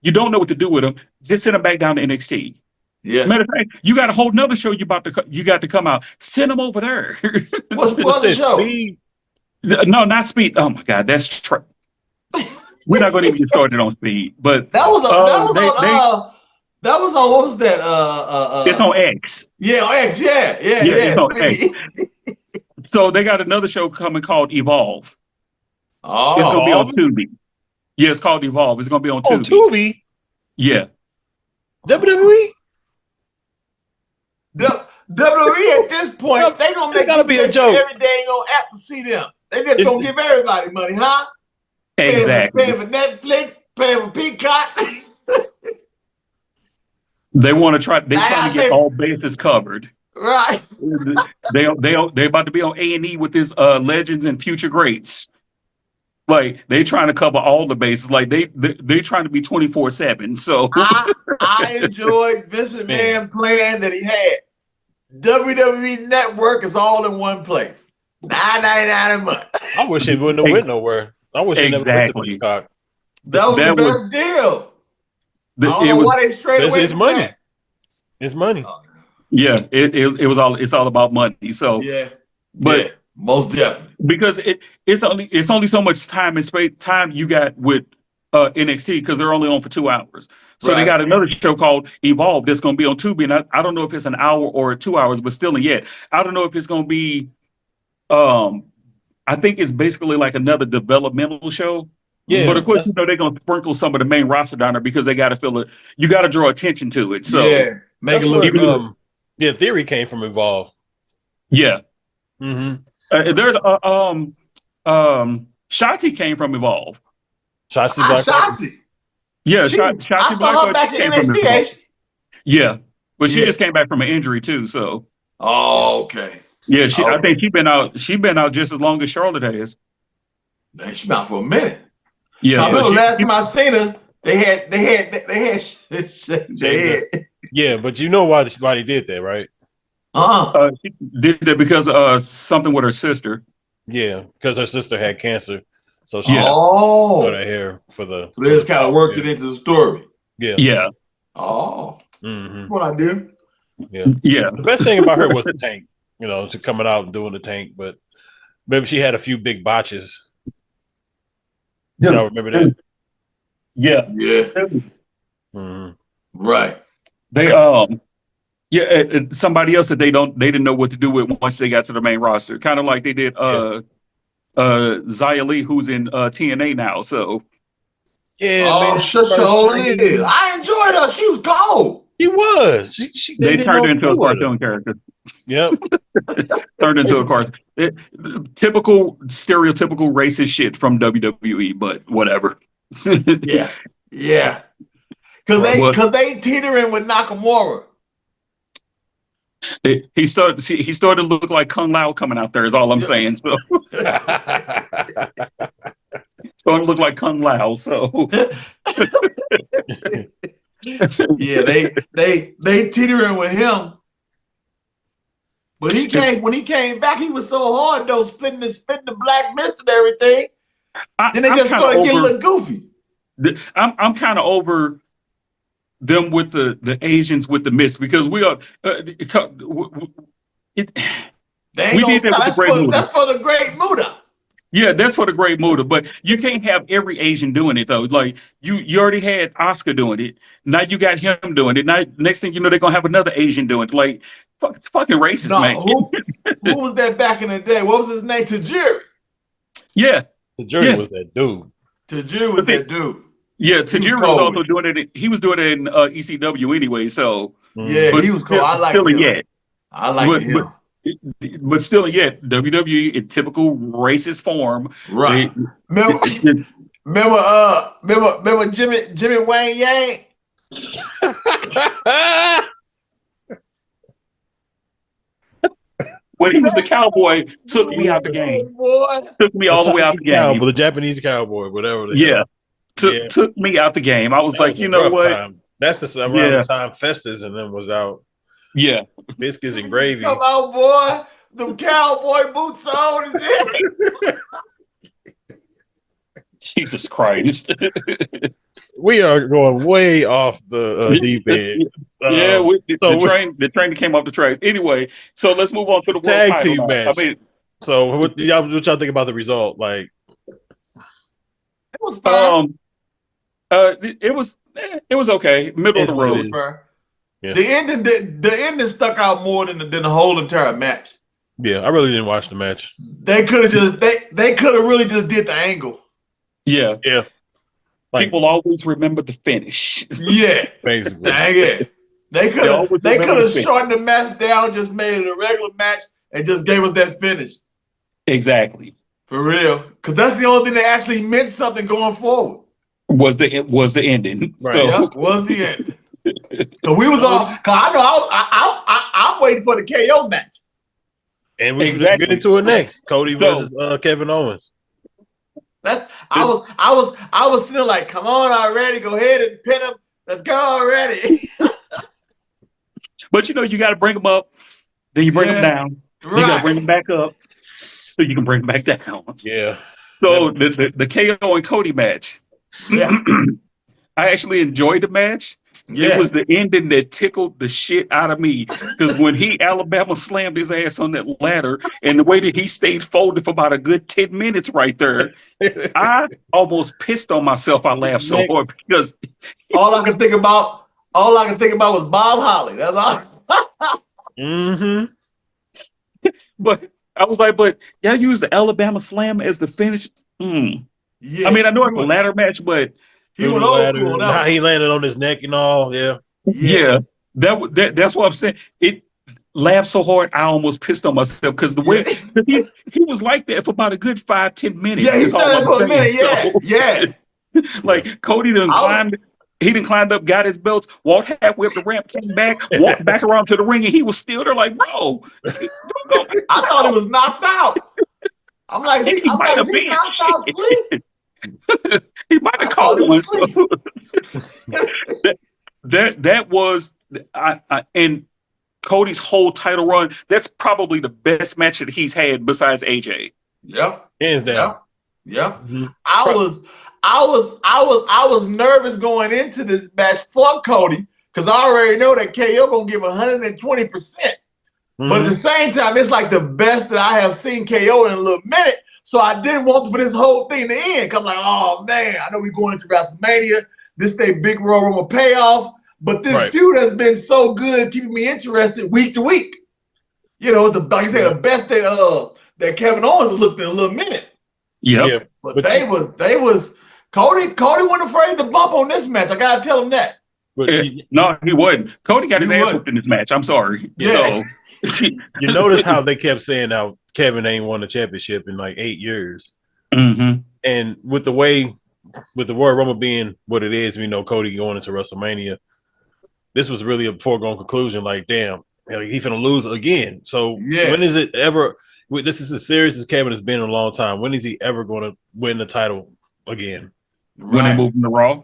you don't know what to do with them. Just send them back down to NXT. Yeah. Matter of fact, you got a whole nother show you got to come out. Send them over there. What's the show? Speed? No, not Speed. Oh my God, that's we're not going to even get started on Speed. But that was on what was that? It's on X. Yeah, on X. Yeah. It's on X. So they got another show coming called Evolve. Oh, It's gonna be on Evolve? Tubi. Yeah, it's called Evolve. It's gonna be on Oh, Tubi. Tubi? Yeah. WWE? WWE at this point, they gonna make gotta you be a pay for joke. every day on app to see them. They just gonna give everybody money, huh? Exactly. Paying for Netflix, paying for Peacock. They want to try. They I trying to get think- all bases covered. Right. They about to be on A&E with this Legends and Future Greats. Like they trying to cover all the bases. Like they trying to be 24/7. So I enjoyed Vince McMahon plan that he had. WWE Network is all in one place. $9.99 a month. I wish it wouldn't have went nowhere. I wish it never went to Exactly. Peacock. That was the That was- best deal. I don't it know was why they straight away. It's from money. that. It's money. yeah. It was all. It's all about money. So Yeah, but yeah, most definitely. because it's only so much time and space time you got with NXT because they're only on for 2 hours. So they Right. got another show called Evolve that's going to be on Tubi, and I don't know if it's an hour or 2 hours, but still yet I don't know if it's going to be. I think it's basically like another developmental show. Yeah, But of course, they're going to sprinkle some of the main roster down there because they got to feel it. You got to draw attention to it. So Yeah, make that's it look where good. yeah, Theory came from Evolve. yeah, Mm-hmm. there's Shotzi came from Evolve. Shotzi Blackheart. Shotzi. Yeah, I Shotzi saw her Blackheart back in came from NXT. Evolve. ain't she? Yeah, but she Yeah. just came back from an injury too. So Oh, okay. yeah, I Okay. think she's been out. She's been out just as long as Charlotte has. Man, she been out for a minute. Yeah, I so remember last time I seen her, they had. Yeah, but you know why they did that, right? she did that because something with her sister. Yeah, because her sister had cancer, so she Yeah. cut her hair for the. So they just kind of worked it into the story. Yeah. Yeah, Oh, Mm-hmm. what I do? Yeah. yeah. The best thing about her was the tank. You know, to coming out and doing the tank, but maybe she had a few big botches. Y'all remember that? Yeah, Yeah, Mm-hmm. right. they somebody else that they didn't know what to do with once they got to the main roster. Kind of like they did Xia Li, who's in TNA now. So Yeah, Oh, man. Shasha, I enjoyed her. She was cold. She was. they didn't turned know her into what a to do with her. cartoon character. Yep. Turned into a cartoon. Typical stereotypical racist shit from WWE, but whatever. Yeah, yeah. Because they teetering with Nakamura. He started to look like Kung Lao coming out there. Is all I'm saying. So starting to look like Kung Lao. So Yeah, they teetering with him. But when he came back, he was so hard though, spitting the black mist and everything. Then they just started getting a little goofy. I'm kind of over them with the Asians with the mist because we are. They ain't We gonna did that stop. with the Great Muta. That's for the Great Muta. Yeah, that's for the Great Muta, but you can't have every Asian doing it though. Like you already had Oscar doing it. Now you got him doing it. Now next thing you know, they're gonna have another Asian doing it. Like fucking racist, No, man. who was that back in the day? What was his name? Tajiri. Yeah, The jury was that dude. Tajiri was that dude. yeah. was Tajiri was cold. also doing it. He was doing it in ECW anyway. So Yeah, but he was cool. I like still him. yet. I like him. But still yet, WWE in typical racist form. Right. Remember Jimmy Wayne Yang? When he was the cowboy, took me out the game. Boy. Took me all the way out the game. But the Japanese cowboy, whatever. Yeah. Took me out the game. I was like, you know what? Time. That's around the time Festus and them was out. Yeah. Biscuits and gravy. Come on, boy. The cowboy boots on. Jesus Christ. We are going way off the deep end. Yeah, the train came off the tracks. Anyway, so let's move on to the world tag title team match. I mean, so what y'all think about the result? Like, It was fine. it was okay, middle of the road. Yeah. The ending stuck out more than the whole entire match. Yeah, I really didn't watch the match. They could have just they could have really just did the angle. Yeah. Yeah. Like, people always remember the finish. Yeah. basically. Dang it. They could always have remember the finish. shortened the match down, just made it a regular match, and just gave us that finish. Exactly. For real. Because that's the only thing that actually meant something going forward. Was the ending. Right. So Yep, was the end. So we was all, because I know I'm waiting for the KO match. And we Exactly. get into it next. Cody versus Kevin Owens. I was still like, come on already, go ahead and pin him. Let's go already. But you got to bring them up, then you bring them down. Then you got to bring them back up, so you can bring them back down. Yeah. So the KO and Cody match. Yeah. I actually enjoyed the match. Yeah. It was the ending that tickled the shit out of me, because when he Alabama slammed his ass on that ladder and the way that he stayed folded for about a good 10 minutes right there, I almost pissed on myself. I laughed so hard because all I could think about was Bob Holly. That's all. Mm-hmm. But I was like, but y'all use the Alabama slam as the finish. Yeah. I mean, I know it's a ladder match, but he went old school on that. How he landed on his neck and all. Yeah. That's what I'm saying. It laughed so hard I almost pissed on myself, because the way he was like that for about a good 5-10 minutes. Yeah, he started for a minute. Yeah. Like Cody didn't climb. He didn't climb up, got his belts, walked halfway up the ramp, came back, walked back around to the ring, and he was still there. Like, bro, don't go back. I thought he was knocked out. I'm like, is he knocked out sleep? He might have called one. That was and Cody's whole title run. That's probably the best match that he's had besides AJ. Yep. Hands down. Yep. Mm-hmm. I was nervous going into this match for Cody, because I already know that KO gonna give 120%. But at the same time, it's like the best that I have seen KO in a little minute. So I didn't want for this whole thing to end. 'Cause I'm like, oh man, I know we're going into WrestleMania. This day big Royal Rumble payoff. But this feud has been so good, keeping me interested week to week. Like you said, the best that Kevin Owens has looked in a little minute. Yep. Yeah. But they was Cody wasn't afraid to bump on this match. I gotta tell him that. But no, he wasn't. Cody got his ass whooped in this match. I'm sorry. Yeah. So you notice how they kept saying how Kevin ain't won a championship in like 8 years. Mm-hmm. And with the Royal Rumble being what it is, we know Cody going into WrestleMania, this was really a foregone conclusion. Like, damn, he's gonna lose again. So when is it ever? This is as serious as Kevin has been in a long time. When is he ever going to win the title again? When they move him to Raw,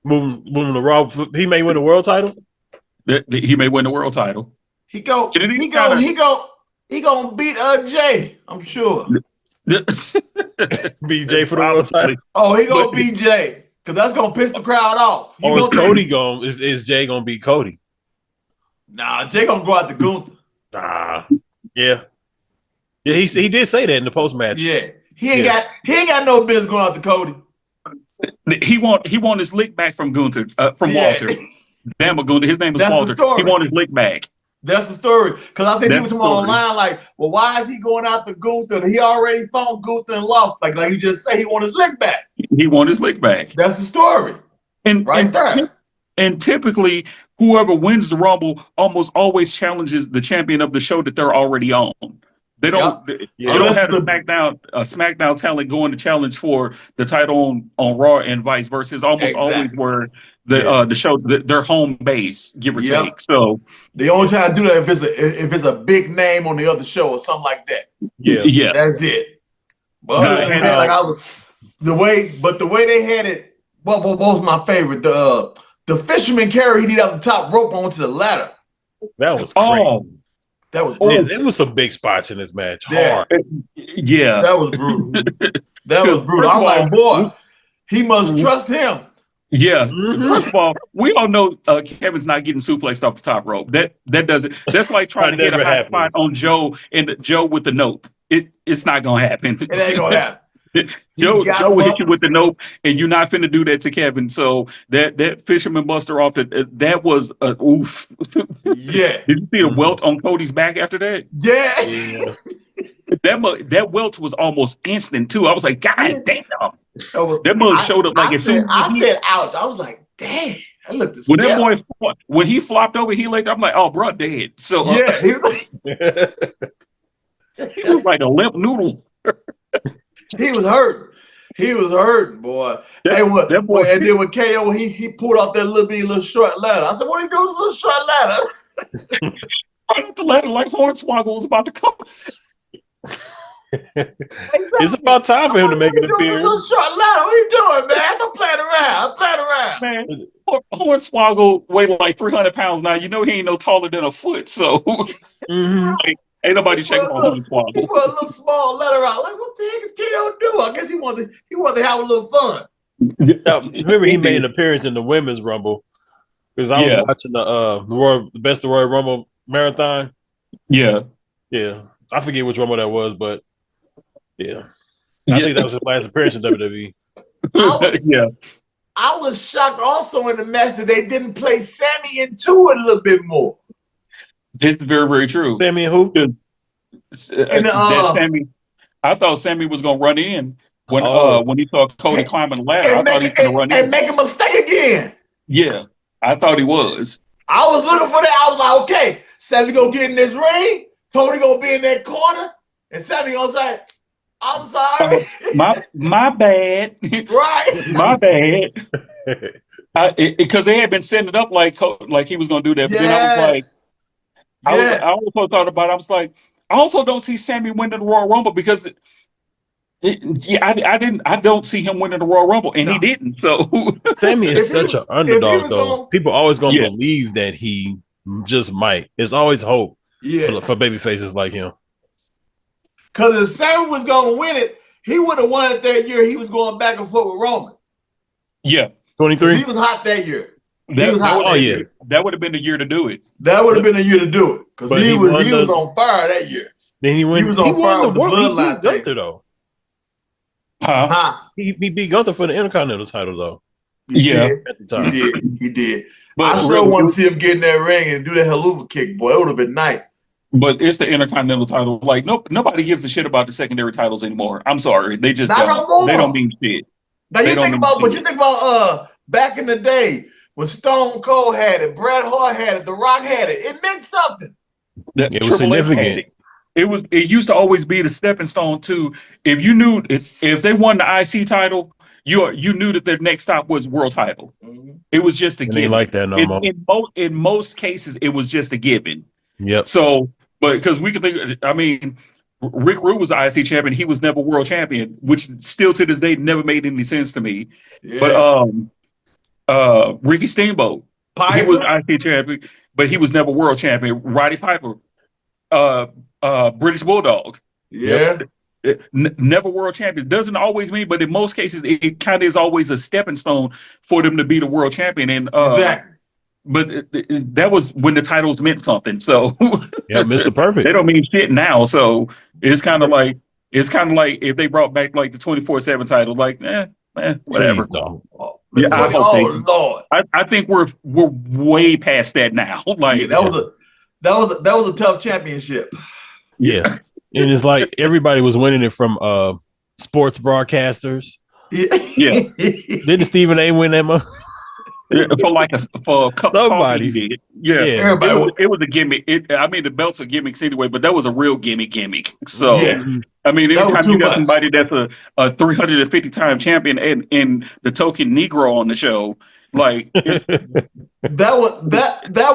moving to Raw, he may win the world title. He may win the world title. He gonna beat Jay, I'm sure. Beat Jay for the world title. Oh, he gonna beat Jay, because that's gonna piss the crowd off. Or is Cody going? Is Jay gonna beat Cody? Nah, Jay gonna go out to Gunther. Yeah. He did say that in the post match. Yeah, he ain't got no business going out to Cody. He want his lick back from Gunther, from Walter. Damn, Gunther. His name is Walter. He want his lick back. That's the story. Because I think people online like, well, why is he going out to Gunther? He already fought Gunther and lost. Like you just say, he want his lick back. He want his lick back. That's the story. And typically, whoever wins the Rumble almost always challenges the champion of the show that they're already on. They don't. They don't have SmackDown talent going to challenge for the title on Raw and vice versa. It's almost always where the show their home base, give or take. So they only try to do that if it's a big name on the other show or something like that. Yeah, that's it. But other than that, the way they had it. What was my favorite? The fisherman carry he did out the top rope onto the ladder. That was crazy. That was there was some big spots in this match. Hard. Yeah. That was brutal. I'm like, boy, he must trust him. Yeah. First of all, we all know Kevin's not getting suplexed off the top rope. That doesn't. That's like trying to get a high spot on Joe and Joe with the note. It's not gonna happen. It ain't gonna happen. Joe got will hit you bumpers. with the nope, and you're not finna do that to Kevin. So that Fisherman Buster off that was a oof. Yeah. Did you see a welt on Cody's back after that? Yeah. That welt was almost instant too. I was like, Yeah. God damn. That mug showed up like as soon as I said ouch. I was like, damn, that looked when that stiff. boy when he flopped over, he laid. I'm like, oh, bro, dead. So Yeah, he was he was like a limp noodle. he was hurt. He was hurting, boy. Hey, That boy, and then with KO, he pulled off that little short ladder. I said, what are you doing with this little short ladder? right up the ladder like Hornswoggle was about to come. It's about time for him to make an appearance. Little short ladder. What are you doing, man? I'm playing around. Man, Hornswoggle weighed like 300 pounds now. You know he ain't no taller than a foot, so like, ain't nobody checking on He Hornswoggle. put a little small letter out. Like, what the heck is KO do? I guess he wanted to have a little fun. Now, remember, he made an appearance in the women's rumble because I was watching the best of Royal Rumble marathon. Yeah, I forget which rumble that was, but I think that was his last appearance in WWE. I was shocked also in the match that they didn't play Sammy into it a little bit more. It's very, very true. Sammy and who? Sammy. I thought Sammy was gonna run in when he saw Cody climbing the ladder. I thought he was gonna run in and make a mistake again. Yeah, I thought he was. I was looking for that. I was like, okay, Sammy gonna get in this ring. Cody gonna be in that corner, and Sammy gonna say, "I'm sorry, my bad, right, my bad." Because they had been setting it up like he was gonna do that, but then I was like, I also thought about it. I was like, I also don't see Sammy winning the Royal Rumble because I don't see him winning the Royal Rumble, and he didn't. So Sammy is such an underdog, though. People always gonna believe that he just might. There's always hope for baby faces like him. Because if Sammy was gonna win it, he would have won it that year. He was going back and forth with Roman. Yeah, 23. He was hot that year. That would have been the year to do it. That would have been the year to do it because he was on fire that year. Then he was on fire with the bloodline thing. Gunther, though. He beat Gunther for the Intercontinental title, though. He did. But I sure want to see him get in that ring and do that haluva kick, boy. It would have been nice. But it's the Intercontinental title. Like, nobody gives a shit about the secondary titles anymore. I'm sorry. They just don't. They don't mean shit. Now you think about back in the day when Stone Cold had it, Bret Hart had it, The Rock had it. It meant something. It was significant. It used to always be the stepping stone to if you knew if they won the IC title, you knew that their next stop was world title. Mm-hmm. It was just a given. Like that no more. In most cases, it was just a given. Yep. So, but because we can think, I mean, Rick Rude was the IC champion. He was never world champion, which still to this day never made any sense to me. Yeah. But Ricky Steamboat, he was IC champion, but he was never world champion. Roddy Piper, British Bulldog, never world champions. Doesn't always mean, but in most cases, it kind of is always a stepping stone for them to be the world champion. And exactly. But that was when the titles meant something. So Mr. Perfect. They don't mean shit now. So it's kind of like if they brought back like the 24/7 title, like whatever. Yeah, Lord. I think we're way past that now. Like that was a tough championship. Yeah. And it's like everybody was winning it from sports broadcasters. Yeah. Didn't Stephen A win that much? For a couple somebody did. Yeah. It was a gimmick. The belts are gimmicks anyway, but that was a real gimmick. So I mean, anytime you got somebody that's a 350-time champion and the token Negro on the show, like that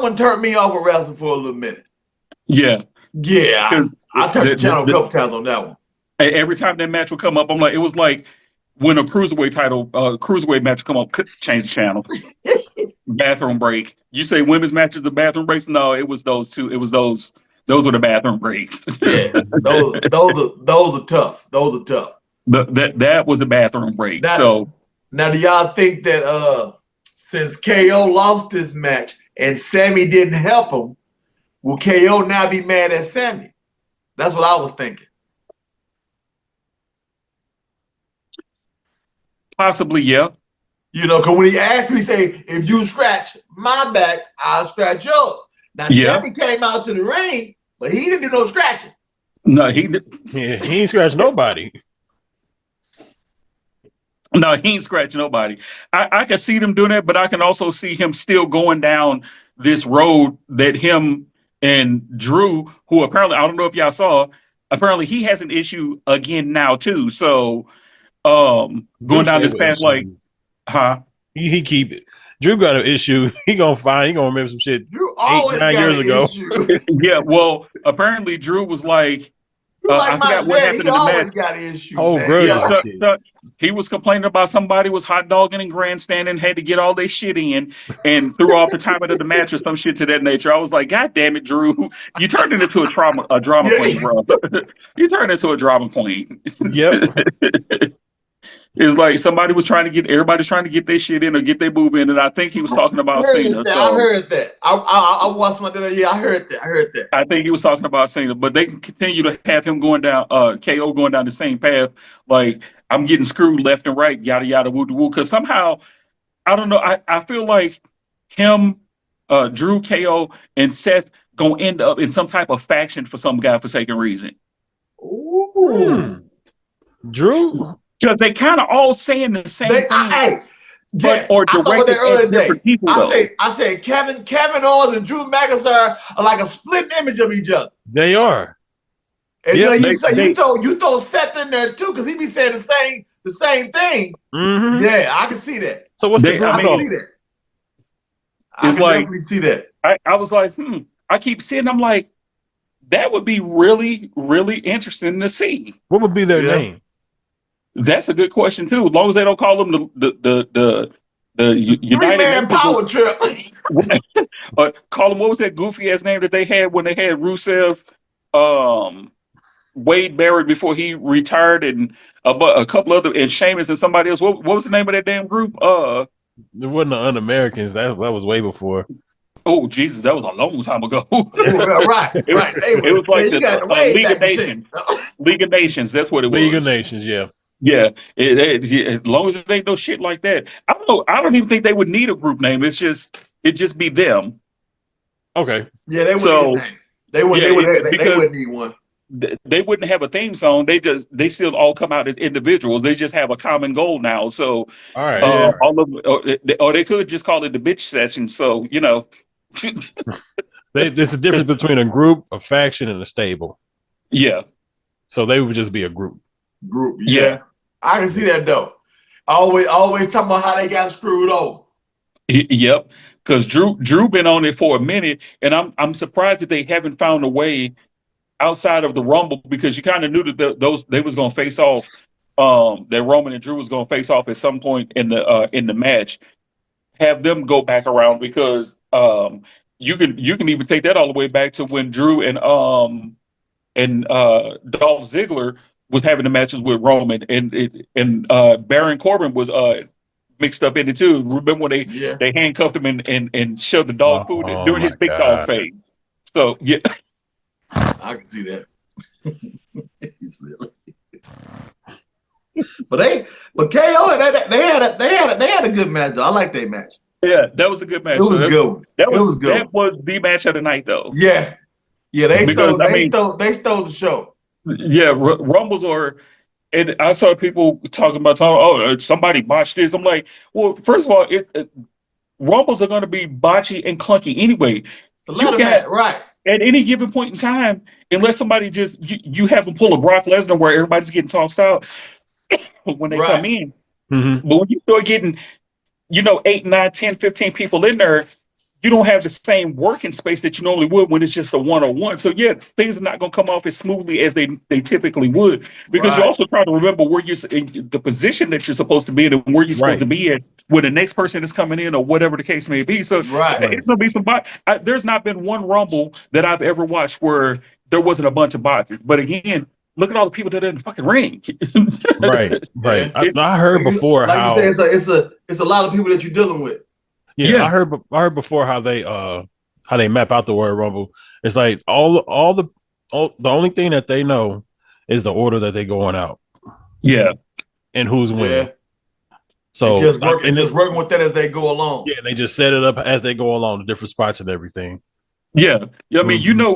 one turned me off of wrestling for a little minute. Yeah. I turned the channel a couple times on that one. Every time that match would come up, it was like when a cruiserweight match would come up, change the channel. Bathroom break. You say women's matches, the bathroom breaks? No, it was those two. It was those were the bathroom breaks. Yeah, those are tough. Those are tough. That was the bathroom break. Now do y'all think that since KO lost this match and Sammy didn't help him, will KO now be mad at Sammy? That's what I was thinking. Possibly, yeah. You know, because when he asked me, he say, if you scratch my back, I'll scratch yours. Now, Yeah. Stephanie came out to the ring, but he didn't do no scratching. No, he ain't scratched nobody. No, he ain't scratching nobody. I can see them doing that, but I can also see him still going down this road that him and Drew, who apparently, I don't know if y'all saw, apparently he has an issue again now too. So going down this path, like, huh? He keep it. Drew got an issue. He gonna remember some shit. Drew always 8-9 years ago. Issue. Yeah, well, apparently Drew was like, I forgot what happened he in the always match. got issues. Oh, bro, Yeah, so he was complaining about somebody was hot dogging and grandstanding, had to get all their shit in, and threw off the timing of the match or some shit to that nature. I was like, God damn it, Drew, you turned it into a drama queen, bro. You turned into a drama queen. Yep. It's like everybody's trying to get their shit in or get their move in, and I think he was talking about Cena. I heard that. I watched my dinner. Yeah, I heard that. I think he was talking about Cena, but they can continue to have him going down, KO going down the same path. Like, I'm getting screwed left and right, yada yada woo woo. Because somehow, I don't know. I feel like him, Drew, KO, and Seth gonna end up in some type of faction for some godforsaken reason. Ooh. Drew. Because they kind of all saying the same thing, yes, or directed at different people. I said Kevin Owens and Drew McIntyre are like a split image of each other. They are. And you throw Seth in there too, because he be saying the same thing. Mm-hmm. Yeah, I can see that. So what's the I can see that. I can definitely see that. I was like, I keep seeing. I'm like, that would be really, really interesting to see. What would be their name? That's a good question too. As long as they don't call them the United 3-man power trip. Call them, what was that goofy ass name that they had when they had Rusev, Wade Barrett before he retired, and a couple other, and Sheamus and somebody else. What was the name of that damn group? It wasn't the Un-Americans. That was way before. Oh Jesus, that was a long time ago. right. It was like the League of Nations. League of Nations. That's what it was. League of Nations. Yeah. Yeah, as long as it ain't no shit like that. I don't know. I don't even think they would need a group name. It just be them. Okay. Yeah, they would. They wouldn't need one. They wouldn't have a theme song. They still all come out as individuals. They just have a common goal now. So all right, all of or they could just call it the bitch session. So there's a difference between a group, a faction, and a stable. Yeah. So they would just be a group. Yeah. I can see that though. Always talking about how they got screwed over. Yep. Because Drew been on it for a minute, and I'm surprised that they haven't found a way outside of the Rumble, because you kind of knew that they was going to face off. That Roman and Drew was going to face off at some point in the match. Have them go back around, because you can even take that all the way back to when Drew and Dolph Ziggler was having the matches with Roman, and Baron Corbin was mixed up in it too. Remember when they handcuffed him and shoved the dog food during his big dog phase. So yeah, I can see that. but KO, they had a good match though. I like their match. Yeah, that was a good match. It was good. That was the match of the night though. Yeah, they stole the show. Yeah, Rumbles are, and I saw people talking about, somebody botched this. I'm like, well, first of all, Rumbles are going to be botchy and clunky anyway. Right. At any given point in time, unless somebody you have them pull a Brock Lesnar where everybody's getting tossed out when they come in. Mm-hmm. But when you start getting, 8, 9, 10, 15 people in there, you don't have the same working space that you normally would when it's just a one-on-one. So yeah, things are not going to come off as smoothly as they typically would, because you're also trying to remember where you're in the position that you're supposed to be in and where you're supposed to be in when the next person is coming in or whatever the case may be. So it's going to be some there's not been one Rumble that I've ever watched where there wasn't a bunch of botches. But again, look at all the people that are in the fucking ring. Right. I heard before how you say it's a lot of people that you're dealing with. Yeah, I heard before how they map out the Royal Rumble. It's like the only thing that they know is the order that they going out. Yeah, and who's winning. So just working with that as they go along. Yeah, they just set it up as they go along, the different spots and everything. Yeah. I mean, you know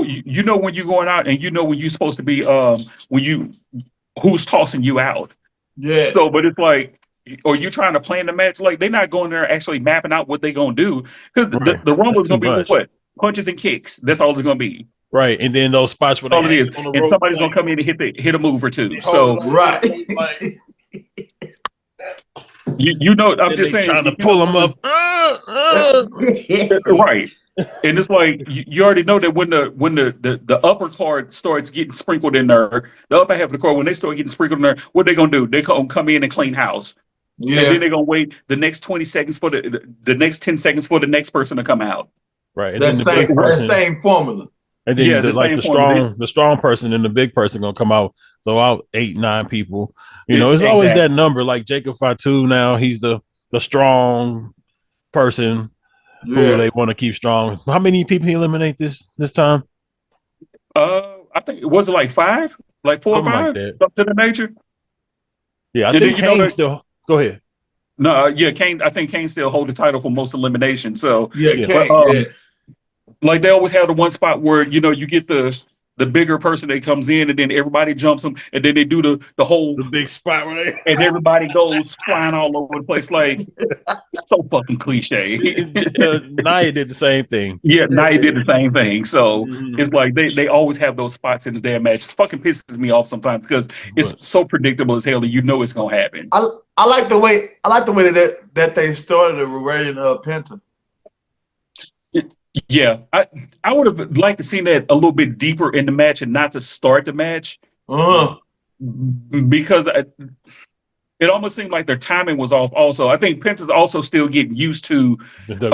when you're going out, and you know when you're supposed to be who's tossing you out. Yeah. So, but it's like, or you trying to plan the match, like they're not going there actually mapping out what they're gonna do, because the Rumble is gonna be what, punches and kicks. That's all it's gonna be. Right, and then those spots where they all it is, on the and ropes, somebody's gonna come in and hit a move or two. So right. you know, I'm just saying, trying to pull them up. Right. And it's like you already know that when the upper card starts getting sprinkled in there, the upper half of the card, when they start getting sprinkled in there, what they gonna do? They come in and clean house. Yeah. And then they're gonna wait the next 20 seconds for the next 10 seconds for the next person to come out. Right. And that same formula. And then the strong person and the big person gonna come out, throw out 8, 9 people. You know, it's always that number. Like Jacob Fatu now, he's the strong person who they want to keep strong. How many people he eliminate this time? I think it was like 5, like 4 or 5, something to the nature. Yeah, I think Kane still. Go ahead. No, Kane. I think Kane still hold the title for most elimination. So Kane, like they always have the one spot where you get the bigger person that comes in, and then everybody jumps them, and then they do the whole big spot where and everybody goes flying all over the place. Like so fucking cliche. Nia did the same thing. Yeah, Nia did the same thing. So it's like they always have those spots in the damn match. It fucking pisses me off sometimes because it's so predictable as hell that you know it's gonna happen. I like the way that they started the Ray and Penta. Yeah, I would have liked to see that a little bit deeper in the match and not to start the match, because it almost seemed like their timing was off. Also, I think Penta's also still getting used to the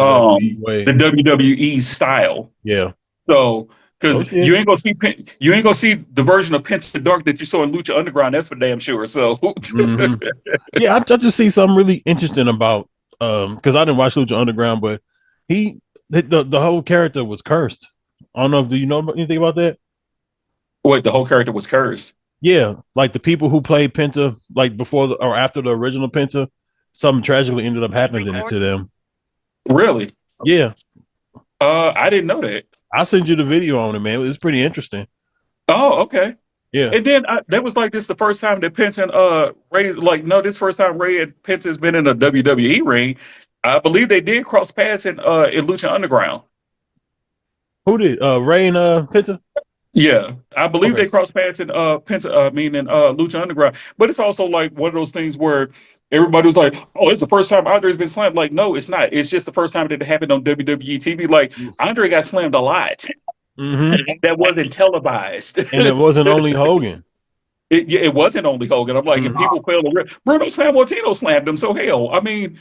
WWE style. Yeah. So because you ain't gonna see the version of Penta Dark that you saw in Lucha Underground. That's for damn sure. So yeah, I just see something really interesting about because I didn't watch Lucha Underground, but the whole character was cursed. I don't know. Do you know anything about that? What, the whole character was cursed? Yeah, like the people who played Penta, like before or after the original Penta, something tragically ended up happening to them. Really? Yeah. I didn't know that. I'll send you the video on it, man. It was pretty interesting. Oh, okay. Yeah. And then that was like this the first time that Penta and Ray, like, no, this first time Ray and Penta has been in a WWE ring. I believe they did cross paths in Lucha Underground. Who did? Ray and Penta? Yeah, I believe they crossed paths in Lucha Underground. But it's also like one of those things where everybody was like, "Oh, it's the first time Andre's been slammed." Like, no, it's not. It's just the first time that it happened on WWE TV. Like, Andre got slammed a lot. That wasn't televised, and it wasn't only Hogan. It wasn't only Hogan. I'm like, and people failed to Bruno Sammartino slammed him. So hell, I mean,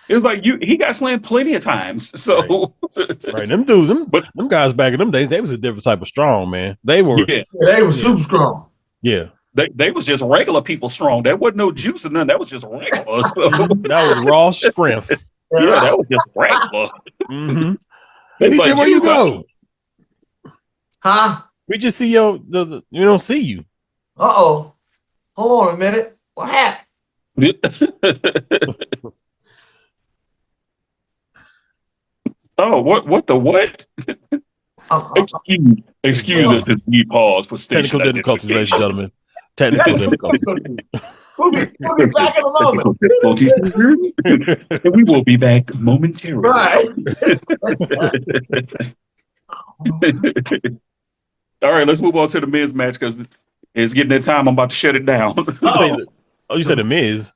it was like he got slammed plenty of times. So right. Them dudes, them guys back in them days, they was a different type of strong, man. They were they were super strong. Yeah. They was just regular people strong. There wasn't no juice or nothing. That was just regular. So. That was raw strength. Yeah, that was just regular. DJ, like, where you go? Huh? We just see we don't see you. Hold on a minute. What happened? Oh, what the what? Excuse us as we pause for technical difficulties, ladies and gentlemen. Technical difficulties. We'll be back in a moment. And we will be back momentarily. Right. All right, let's move on to the men's match because it's getting that time. I'm about to shut it down. You said the Miz.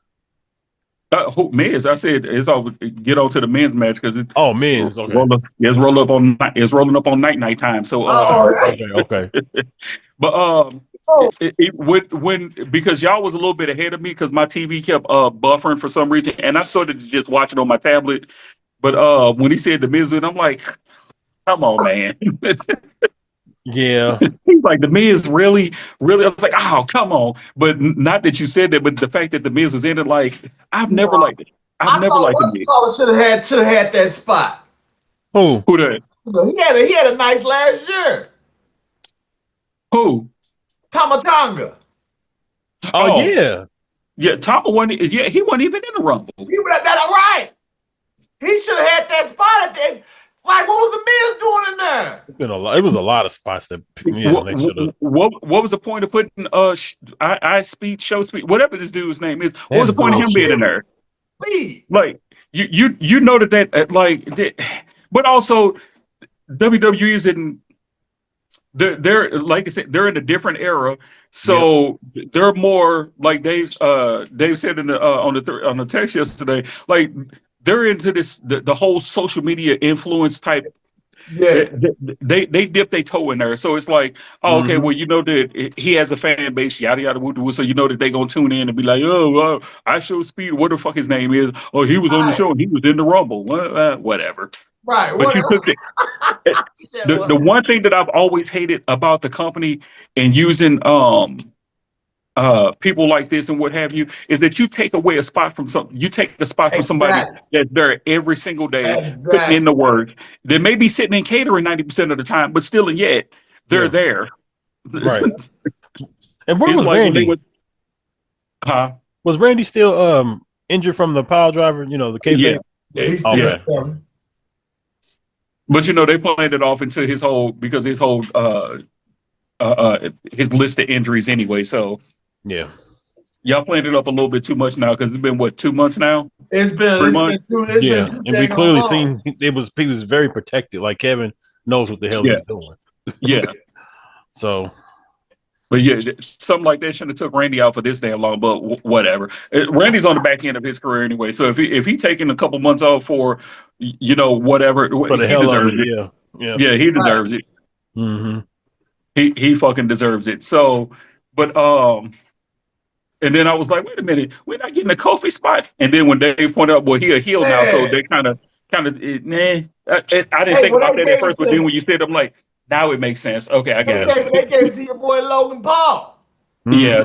Miz, I said it's all get on to the men's match because it's men's. Okay, it's rolling up on night time. So okay. But when because y'all was a little bit ahead of me because my TV kept buffering for some reason, and I started to just watch it on my tablet. But when he said the Miz, I'm like, come on, man. Yeah, he's like, the Miz really. I was like, oh, come on. But not that you said that, but the fact that the Miz was in it, like, I've never liked it. I've never liked the Miz. Should have had that spot. Who that? He had a nice last year. Who? Tamatanga. Oh yeah. Yeah, Tama wasn't. Yeah, he wasn't even in the Rumble. He was that right. He should have had that spot at the end. Like, what was the Miz doing in there? It's been a lot. It was a lot of spots that they should have. What was the point of putting I speed, show speed, whatever this dude's name is? What was the point of him being in there? Please. Like you know but also WWE is in. They're like I said, they're in a different era, so they're more like Dave said on the text yesterday. Like they're into this the whole social media influence type. Yeah, they dip their toe in there, so it's like, oh, okay, well, you know that he has a fan base, yada yada woo woo, so you know that they gonna tune in and be like, oh, I show speed, what the fuck his name is? Oh, he was on the show and he was in the Rumble, whatever. Right, but you took the one thing that I've always hated about the company and using people like this and what have you is that you take away a spot from from somebody that's there every single day putting in the work. They may be sitting in catering 90% of the time, but still and yet they're there. Right. And where was Randy? Was Randy still injured from the pile driver? You know, the kayfabe? Yeah, he's still But you know, they played it off into his whole his list of injuries anyway. So yeah, y'all playing it up a little bit too much now because it's been what, 2 months now? It's been 3 months. And we clearly seen he was very protected. Like Kevin knows what the hell he's doing. Yeah. So. But yeah, something like that shouldn't have took Randy out for this damn long. But whatever. Randy's on the back end of his career anyway. So if he taking a couple months off for, whatever, he deserves it. Yeah, he deserves it. Mm-hmm. He fucking deserves it. So, but and then I was like, wait a minute, we're not getting a Kofi spot. And then when Dave pointed out, well, he a heel now, so they kind of, I didn't think about that at first, but then when you said, I'm like, now it makes sense. Okay, I guess. They gave it to your boy Logan Paul. Yeah,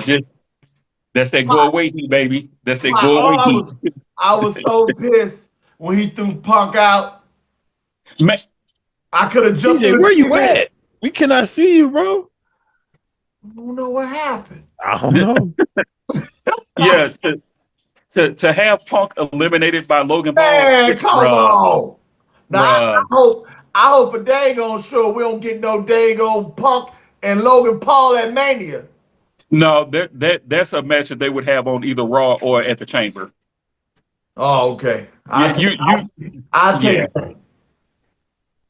that's that go away heat, baby. That's that go away heat. I was so pissed when he threw Punk out. Man, I could have jumped. DJ, where you at? We cannot see you, bro. I don't know what happened. I don't know. Yeah, to have Punk eliminated by Logan Paul. Man, come on. Now I hope for dang on sure we don't get no dang on Punk and Logan Paul at Mania. No, that's a match that they would have on either Raw or at the Chamber. Oh, okay. I'll take it.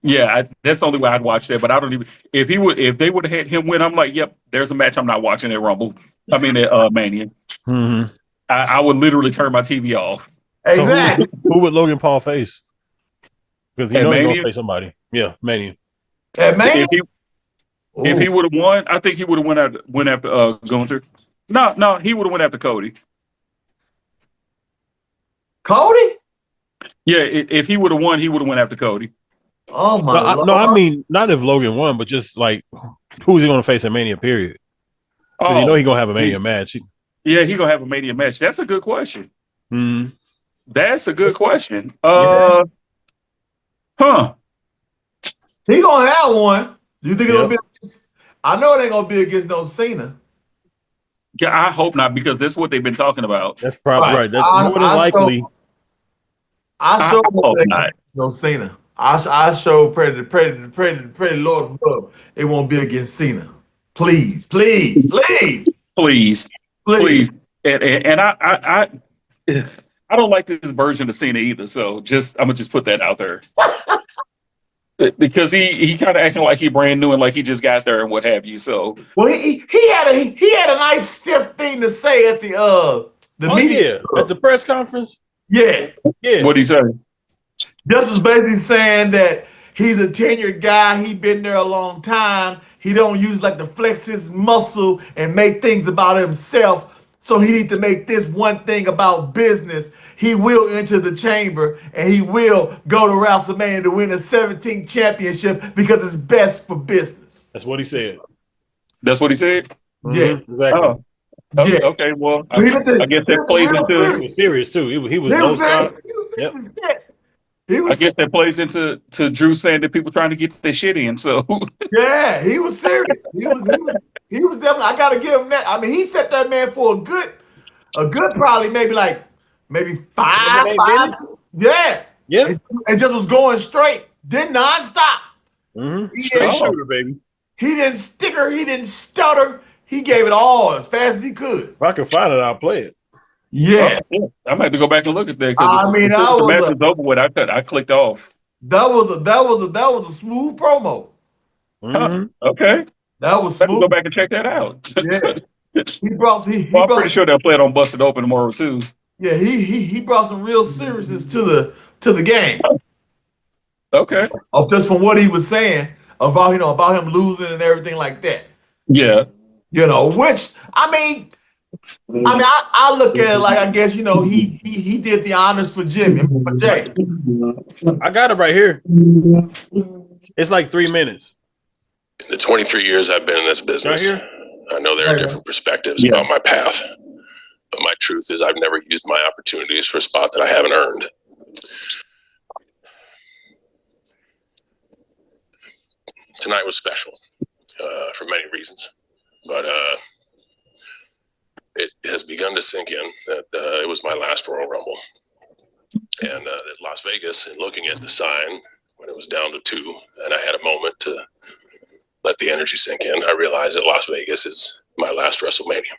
Yeah, that's the only way I'd watch that. But I don't even if they would have had him win, I'm like, yep, there's a match I'm not watching at Rumble. I mean at Mania. Mm-hmm. I would literally turn my TV off. Exactly. So who would Logan Paul face? Because he's gonna face somebody. Yeah, Mania. At Mania? If he would have won, I think he would have went after Gunther. No, he would have went after Cody. Cody? Yeah, if he would have won, he would have went after Cody. Oh my Lord. No, I mean not if Logan won, but just like who's he gonna face at Mania, period. Because he's gonna have a Mania match. Yeah, he's gonna have a Mania match. That's a good question. Mm-hmm. That's a good question. He gonna have one. You think it'll be? I know it ain't gonna be against no Cena. Yeah, I hope not, because that's what they've been talking about. That's probably right. That's more than likely. I hope not. No Cena. I show pray Lord above. It won't be against Cena. Please. And I don't like this version of Cena either. So I'm gonna just put that out there. Because he kind of acting like he brand new and like he just got there and what have you. So he had a nice stiff thing to say at the media at the press conference. Yeah. What'd he say? Just was basically saying that he's a tenured guy. He been there a long time. He don't use like to flex his muscle and make things about himself. So he needs to make this one thing about business. He will enter the chamber and he will go to WrestleMania to win a 17th championship because it's best for business. That's what he said. That's what he said? Yeah. Exactly. Oh. Yeah. Okay, well, I guess that plays into... He was serious, too. He was no stop. Yep. I guess that plays into Drew saying that people trying to get their shit in, so... Yeah, he was serious. He was definitely... I got to give him that. I mean, he set that man for a good a good probably maybe 7, 8 five. minutes? Yeah. Yeah. It just was going straight. Did nonstop. Straight shooter, baby. He didn't sticker. He didn't stutter. He gave it all as fast as he could. If I can find it, I'll play it. Yeah. I might have to go back and look at that because I mean, the match is over with. I clicked off. That was a smooth promo. Huh, okay. That was Let me smooth. go back and check that out. Yeah. I'm pretty sure they'll play it on Busted Open tomorrow too. Yeah, he brought some real seriousness to the game. Okay. Just from what he was saying about him losing and everything like that. Yeah. Which I look at it like I guess he did the honors for Jimmy, for Jay. I got it right here. It's like 3 minutes. In the 23 years I've been in this business, Right here? I know there are different perspectives about my path. But my truth is I've never used my opportunities for a spot that I haven't earned. Tonight was special for many reasons. But it has begun to sink in that it was my last Royal Rumble. And at Las Vegas, and looking at the sign when it was down to 2, and I had a moment to let the energy sink in, I realized that Las Vegas is my last WrestleMania.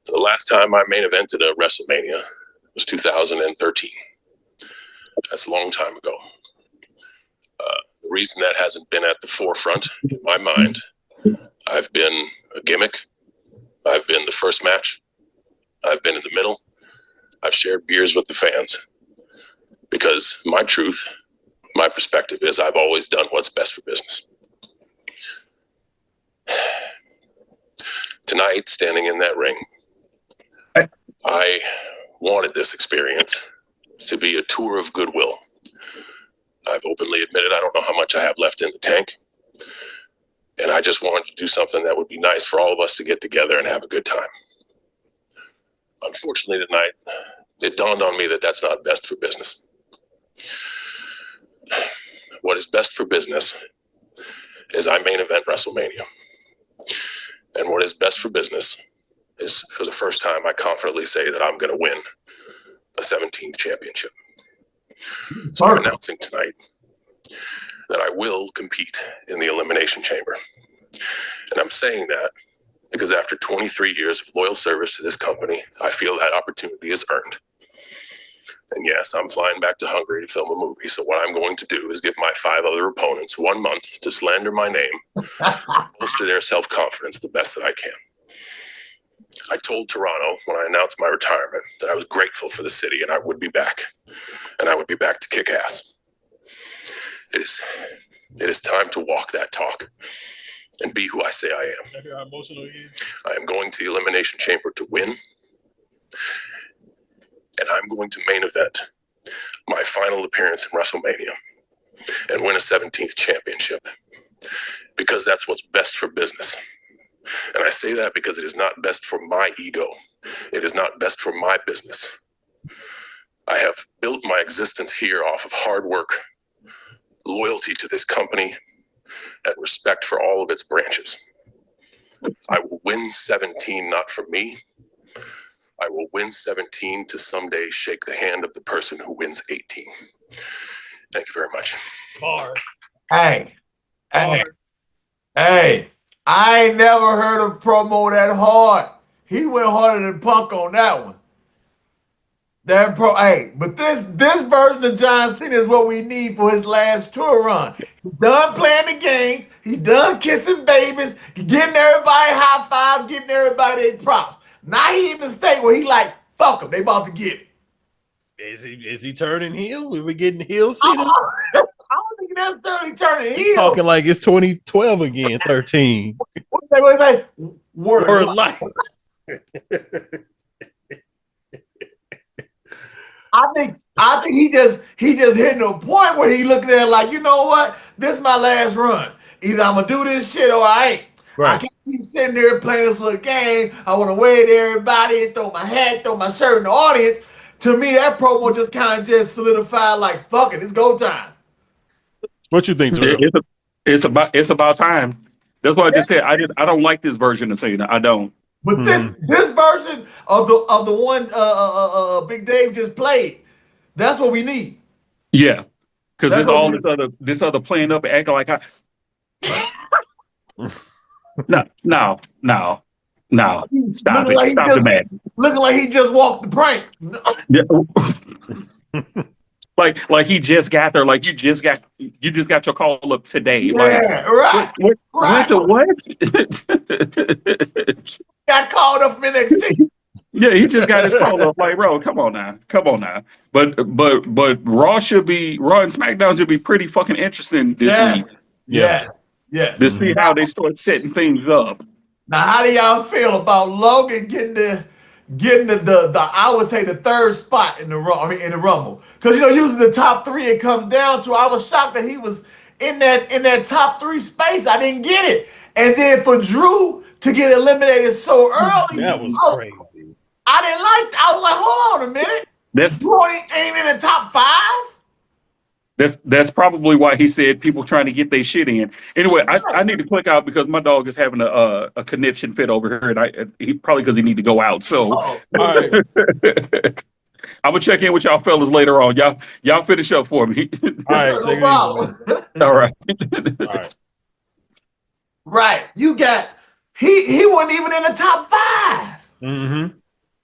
The last time I main evented a WrestleMania was 2013. That's a long time ago. The reason that hasn't been at the forefront in my mind, I've been a gimmick. I've been the first match. I've been in the middle. I've shared beers with the fans. Because my truth, my perspective is I've always done what's best for business. Tonight, standing in that ring, I wanted this experience to be a tour of goodwill. I've openly admitted I don't know how much I have left in the tank. And I just wanted to do something that would be nice for all of us to get together and have a good time. Unfortunately, tonight, it dawned on me that that's not best for business. What is best for business is I main event WrestleMania. And what is best for business is, for the first time, I confidently say that I'm going to win a 17th championship. So I'm announcing tonight that I will compete in the Elimination Chamber. And I'm saying that because after 23 years of loyal service to this company, I feel that opportunity is earned. And yes, I'm flying back to Hungary to film a movie. So what I'm going to do is give my 5 other opponents 1 month to slander my name, bolster their self-confidence the best that I can. I told Toronto when I announced my retirement that I was grateful for the city and I would be back. And I would be back to kick ass. It is time to walk that talk and be who I say I am. I am going to the Elimination Chamber to win. And I'm going to main event my final appearance in WrestleMania and win a 17th championship because that's what's best for business. And I say that because it is not best for my ego. It is not best for my business. I have built my existence here off of hard work, loyalty to this company, and respect for all of its branches. I will win 17 not for me. I will win 17 to someday shake the hand of the person who wins 18. Thank you very much. Hey, I ain't never heard a promo that hard. He went harder than Punk on that one. But this version of John Cena is what we need for his last tour run. He's done playing the games. He's done kissing babies, getting everybody high five, getting everybody their props. Now he in the state where he like, fuck them, they about to get it. Is he turning heel? We getting heel I Cena? don't think he's necessarily turning heel. Talking like it's 2012 again, 13. What they say? Word life. I think he just hitting a point where he looking at it like, you know what? This is my last run. Either I'm gonna do this shit or I ain't. Right. I can't keep sitting there playing this little game. I want to wave to everybody and throw my hat, throw my shirt in the audience. To me, that promo just kind of just solidified like, fuck it, it's go time. What you think, It's about time. That's why I just said I don't like this version of Cena. I don't. But this version of the one Big Dave just played, that's what we need. Yeah, because That's there's what all we this other playing up, acting like no. Stop looking it. like he Stop the just madness. looking like he just walked the prank. Yeah. like he just got there. Like you just got your call up today. Like Yeah, right. went to what? Got called up from NXT. Yeah, he just got his call up. Like, bro, come on now. But Raw and SmackDown should be pretty fucking interesting this week Yeah. to see how they start setting things up. Now, how do y'all feel about Logan getting the I would say the third spot in the Rumble? Because usually the top three it comes down to. I was shocked that he was in that top three space. I didn't get it. And then for Drew to get eliminated so early, that was crazy. I didn't like that. I was like, hold on a minute. Drew ain't in the top 5? That's probably why he said people trying to get their shit in. Anyway, I need to click out because my dog is having a conniption fit over here, and he probably because he need to go out. So, all right. I'm gonna check in with y'all fellas later on. Y'all finish up for me. All right, take it easy. All right. All right. Right. You got he wasn't even in the top 5. Mm-hmm.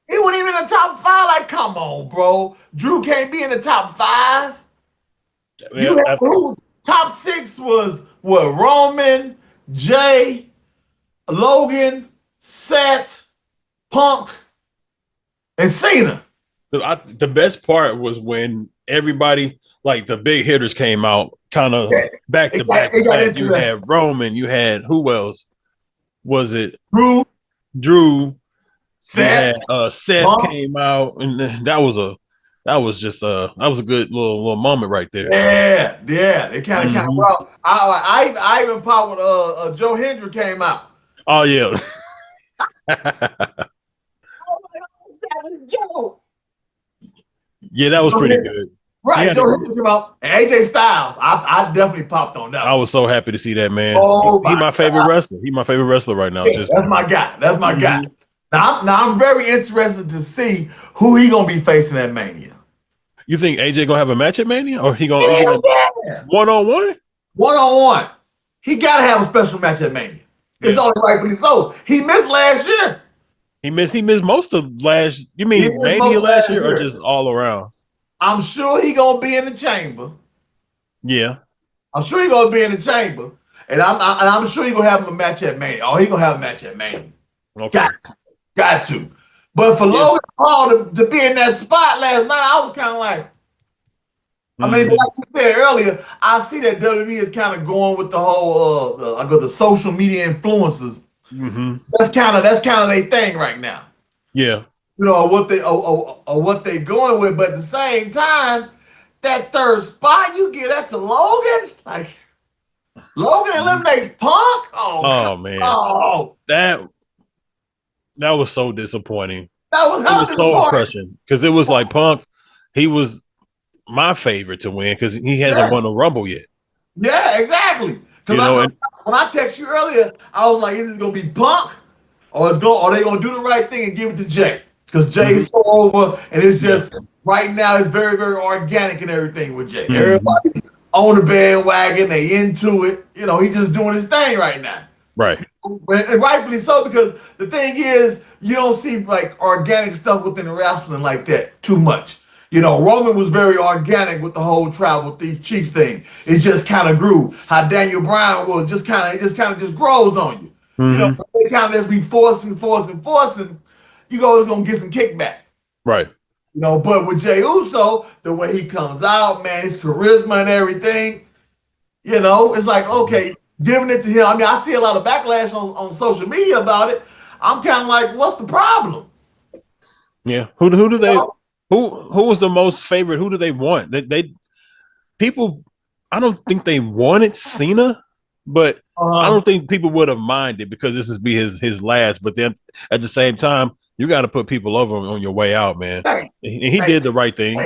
He wasn't even in the top 5. Like, come on, bro. Drew can't be in the top 5. Top 6 was what? Roman, Jay, Logan, Seth, Punk, and Cena. The best part was when everybody, like the big hitters, came out kind of back to back. You had Roman, you had who else? Was it Drew? Seth. Seth came out, and that was a good little moment right there. Yeah. It kind of well. I even popped when Joe Hendry came out. Oh yeah. Yeah, that was pretty good. Right, Joe Hendry came out. And AJ Styles, I definitely popped on that. I was so happy to see that, man. Oh, He's my favorite wrestler. He's my favorite wrestler right now. Yeah, that's my guy. That's my guy. Now I'm very interested to see who he gonna be facing at Mania. You think AJ gonna have a match at Mania, or he gonna one-on-one? One-on-one. He gotta have a special match at Mania. It's only rightfully so. He missed last year. He missed most of last. You mean Mania last year, or just all around? I'm sure he gonna be in the chamber. Yeah, I'm sure he gonna be in the chamber, and I'm sure he gonna have a match at Mania. Oh, he gonna have a match at Mania. Okay. Got to. But for Logan Paul to be in that spot last night, I was kind of like, I mean, like you said earlier, I see that WWE is kind of going with the whole the social media influencers. That's kind of their thing right now. Yeah. What they going with, but at the same time, that third spot you get that to Logan, like Logan eliminates Punk. Oh man. Oh, that was so disappointing. That was so crushing because it was like Punk. He was my favorite to win because he hasn't won a Rumble yet. Yeah, exactly. Because when I text you earlier, I was like, "Is it gonna be Punk, or are they gonna do the right thing and give it to Jay?" Because Jay's so over, and it's just right now it's very, very organic and everything with Jay. Everybody's on the bandwagon, they into it. He's just doing his thing right now. Right. And rightfully so, because the thing is, you don't see like organic stuff within wrestling like that too much. Roman was very organic with the whole Tribal Chief thing. It just kind of grew. How Daniel Bryan was just kind of grows on you. They kind of just be forcing. You always gonna get some kickback. Right. But with Jey Uso, the way he comes out, man, his charisma and everything, it's like, okay, giving it to him. I mean, I see a lot of backlash on social media about it. I'm kind of like, what's the problem? Yeah. Who do they? Who was the most favorite? Who do they want? People. I don't think they wanted Cena, but I don't think people would have minded because this is his last. But then at the same time, you got to put people over on your way out, man. He did the right thing.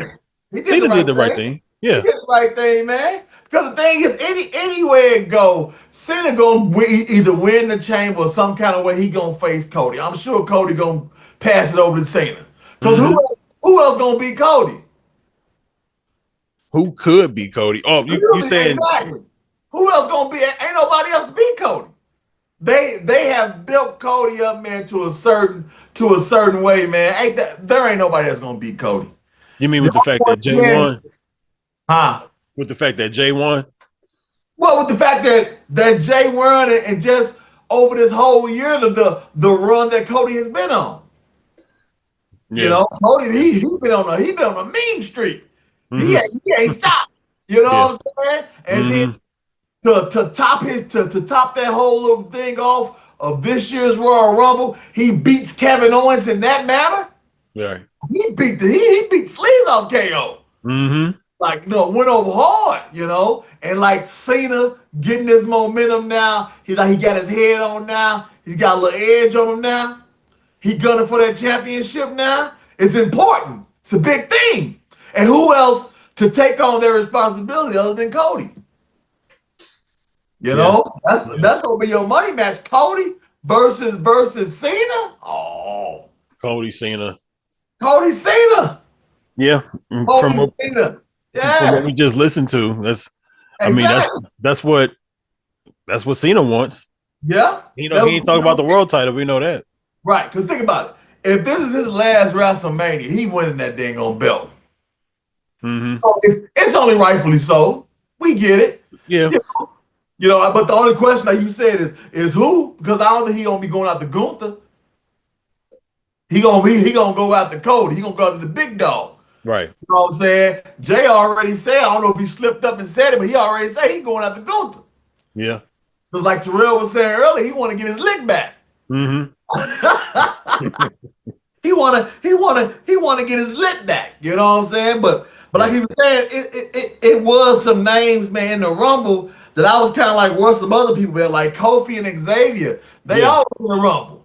Cena did the right thing. Yeah, he did the right thing, man. Because the thing is, anywhere it go, Cena gonna either win the chamber or some kind of way he gonna face Cody. I'm sure Cody gonna pass it over to Cena. Because who else gonna beat Cody? Who could be Cody? Oh, you saying exactly? Who else gonna be? Ain't nobody else beat Cody. They have built Cody up, man, to a certain way, man. There ain't nobody that's gonna beat Cody. You mean with the fact that Jay won? Huh? With the fact that Jay won? Well, with the fact that Jay won and just over this whole year, the run that Cody has been on. Yeah. You know, Cody, he been on a mean streak. He ain't stopped. You know what I'm saying? And then to top that whole little thing off of this year's Royal Rumble, he beats Kevin Owens in that manner. Right. He beat Sleaze on KO. Like, went over hard, and like Cena getting this momentum now. He got his head on now. He's got a little edge on him now. He gunning for that championship now. It's important. It's a big thing. And who else to take on their responsibility other than Cody? That's gonna be your money match. Cody versus Cena. Oh, Cody Cena. Yeah. From what we just listened to, that's what Cena wants. Yeah. He ain't talking about the world title. We know that. Right. Because think about it. If this is his last WrestleMania, he winning that dang on belt. So it's only rightfully so. We get it. Yeah. But the only question that you said is who? Because I don't think he gonna be going out to Gunther. He gonna go out to Cody. He gonna go out to the big dog. Right. You know what I'm saying? Jay already said, I don't know if he slipped up and said it, but he already said he going out to Gunther. Yeah. Because like Tarrell was saying earlier, he want to get his lick back. He wanna get his lick back. You know what I'm saying? But like he was saying, it was some names, man, in the Rumble that I was kind of like, what's some other people there? Like Kofi and Xavier. They all in the Rumble.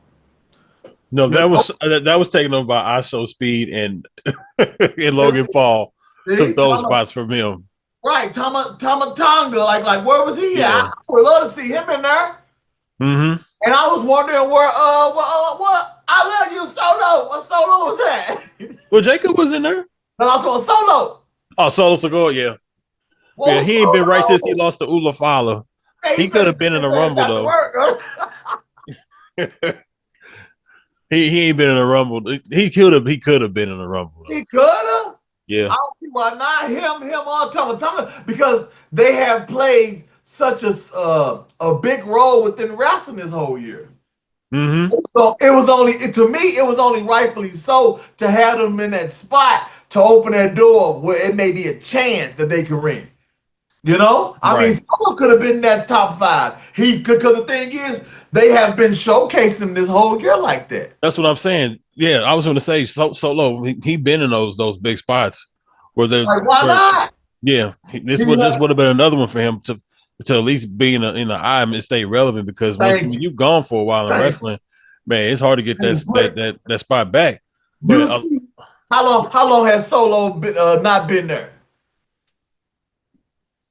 No, that was taken over by ISO Speed and Logan Paul. Took those spots from him. Right, Tama Tonga. Like where was he at? I would love to see him in there. And I was wondering where what I love you Solo. What Solo was that? Well, Jacob was in there. No, I was Solo. Oh, Solo Segura, yeah. Yeah, he ain't been right since he lost to Ula Fala. He could have been in the Rumble though. He ain't been in a Rumble. He could have been in a Rumble. Though. He could have. Yeah. I don't see why not him all Tama because they have played such a big role within wrestling this whole year. So it was only rightfully so to have them in that spot to open that door where it may be a chance that they can ring. I mean, someone could have been in that top 5. Because the thing is, they have been showcasing him this whole year like that. That's what I'm saying. Yeah, I was going to say Solo. He been in those big spots where they like why not? Yeah, this would have been another one for him to at least be in the eye and stay relevant because when you've gone for a while in wrestling, man, it's hard to get that spot back. But, how long has Solo not been there?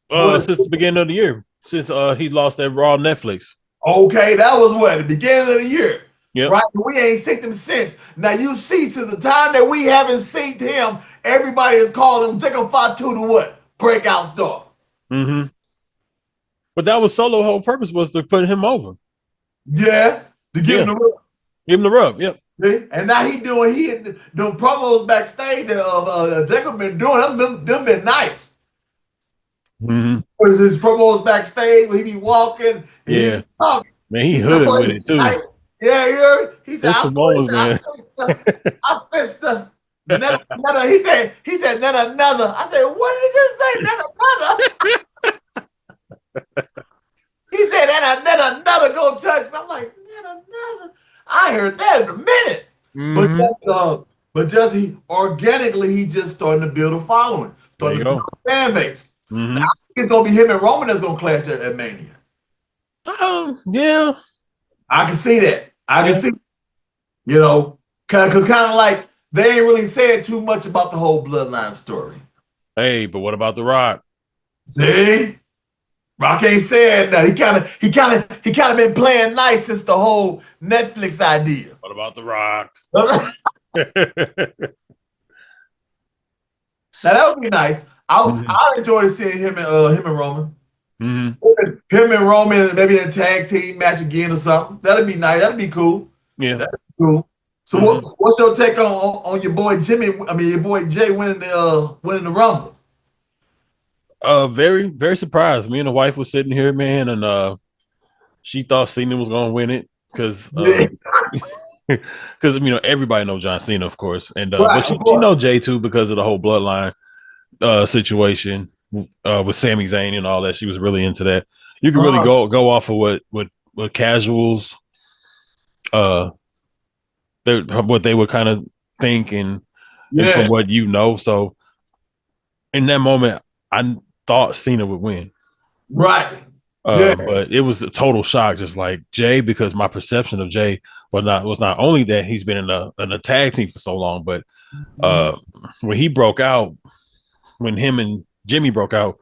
Since the beginning of the year, since he lost that Raw Netflix. Okay, that was the beginning of the year. Yep. Right? We ain't seen him since. Now you see, since the time that we haven't seen him, everybody is calling him Jacob Fatu to what? Breakout star. But that was Solo's whole purpose was to put him over. Yeah, to give him the rub. Give him the rub, yep. See? And now he doing promos backstage that Jacob been doing. Them been nice. With his promos backstage where he be walking. Yeah. He be talking. Man, he hood with it too. Yeah, he said, I fist the another. He said another. I said, what did he just say? Another. He said another gonna touch me. I'm like, another. I heard that in a minute. But just he organically he just starting to build a following, starting to build a fan base. I think it's gonna be him and Roman that's gonna clash at Mania. Yeah. I can see that. I can see, because kind of like they ain't really said too much about the whole bloodline story. Hey, but what about The Rock? See? Rock ain't saying that. He kind of been playing nice since the whole Netflix idea. What about The Rock? Now that would be nice. I enjoy seeing him and Roman. Mm-hmm. Him and Roman maybe in a tag team match again or something. That'd be nice. That'd be cool. Yeah. That'd be cool. So what's your take on your boy Jimmy? I mean your boy Jay winning the Rumble? Very, very surprised. Me and the wife was sitting here, man, and she thought Cena was gonna win it because everybody knows John Cena, of course, and but she know Jay too because of the whole bloodline situation with Sami Zayn and all that. She was really into that. You can really go off of what casuals what they would kind of think and from what you know. So in that moment, I thought Cena would win. Right. But it was a total shock, just like Jay, because my perception of Jay was not only that he's been in a tag team for so long, but when he broke out, when him and Jimmy broke out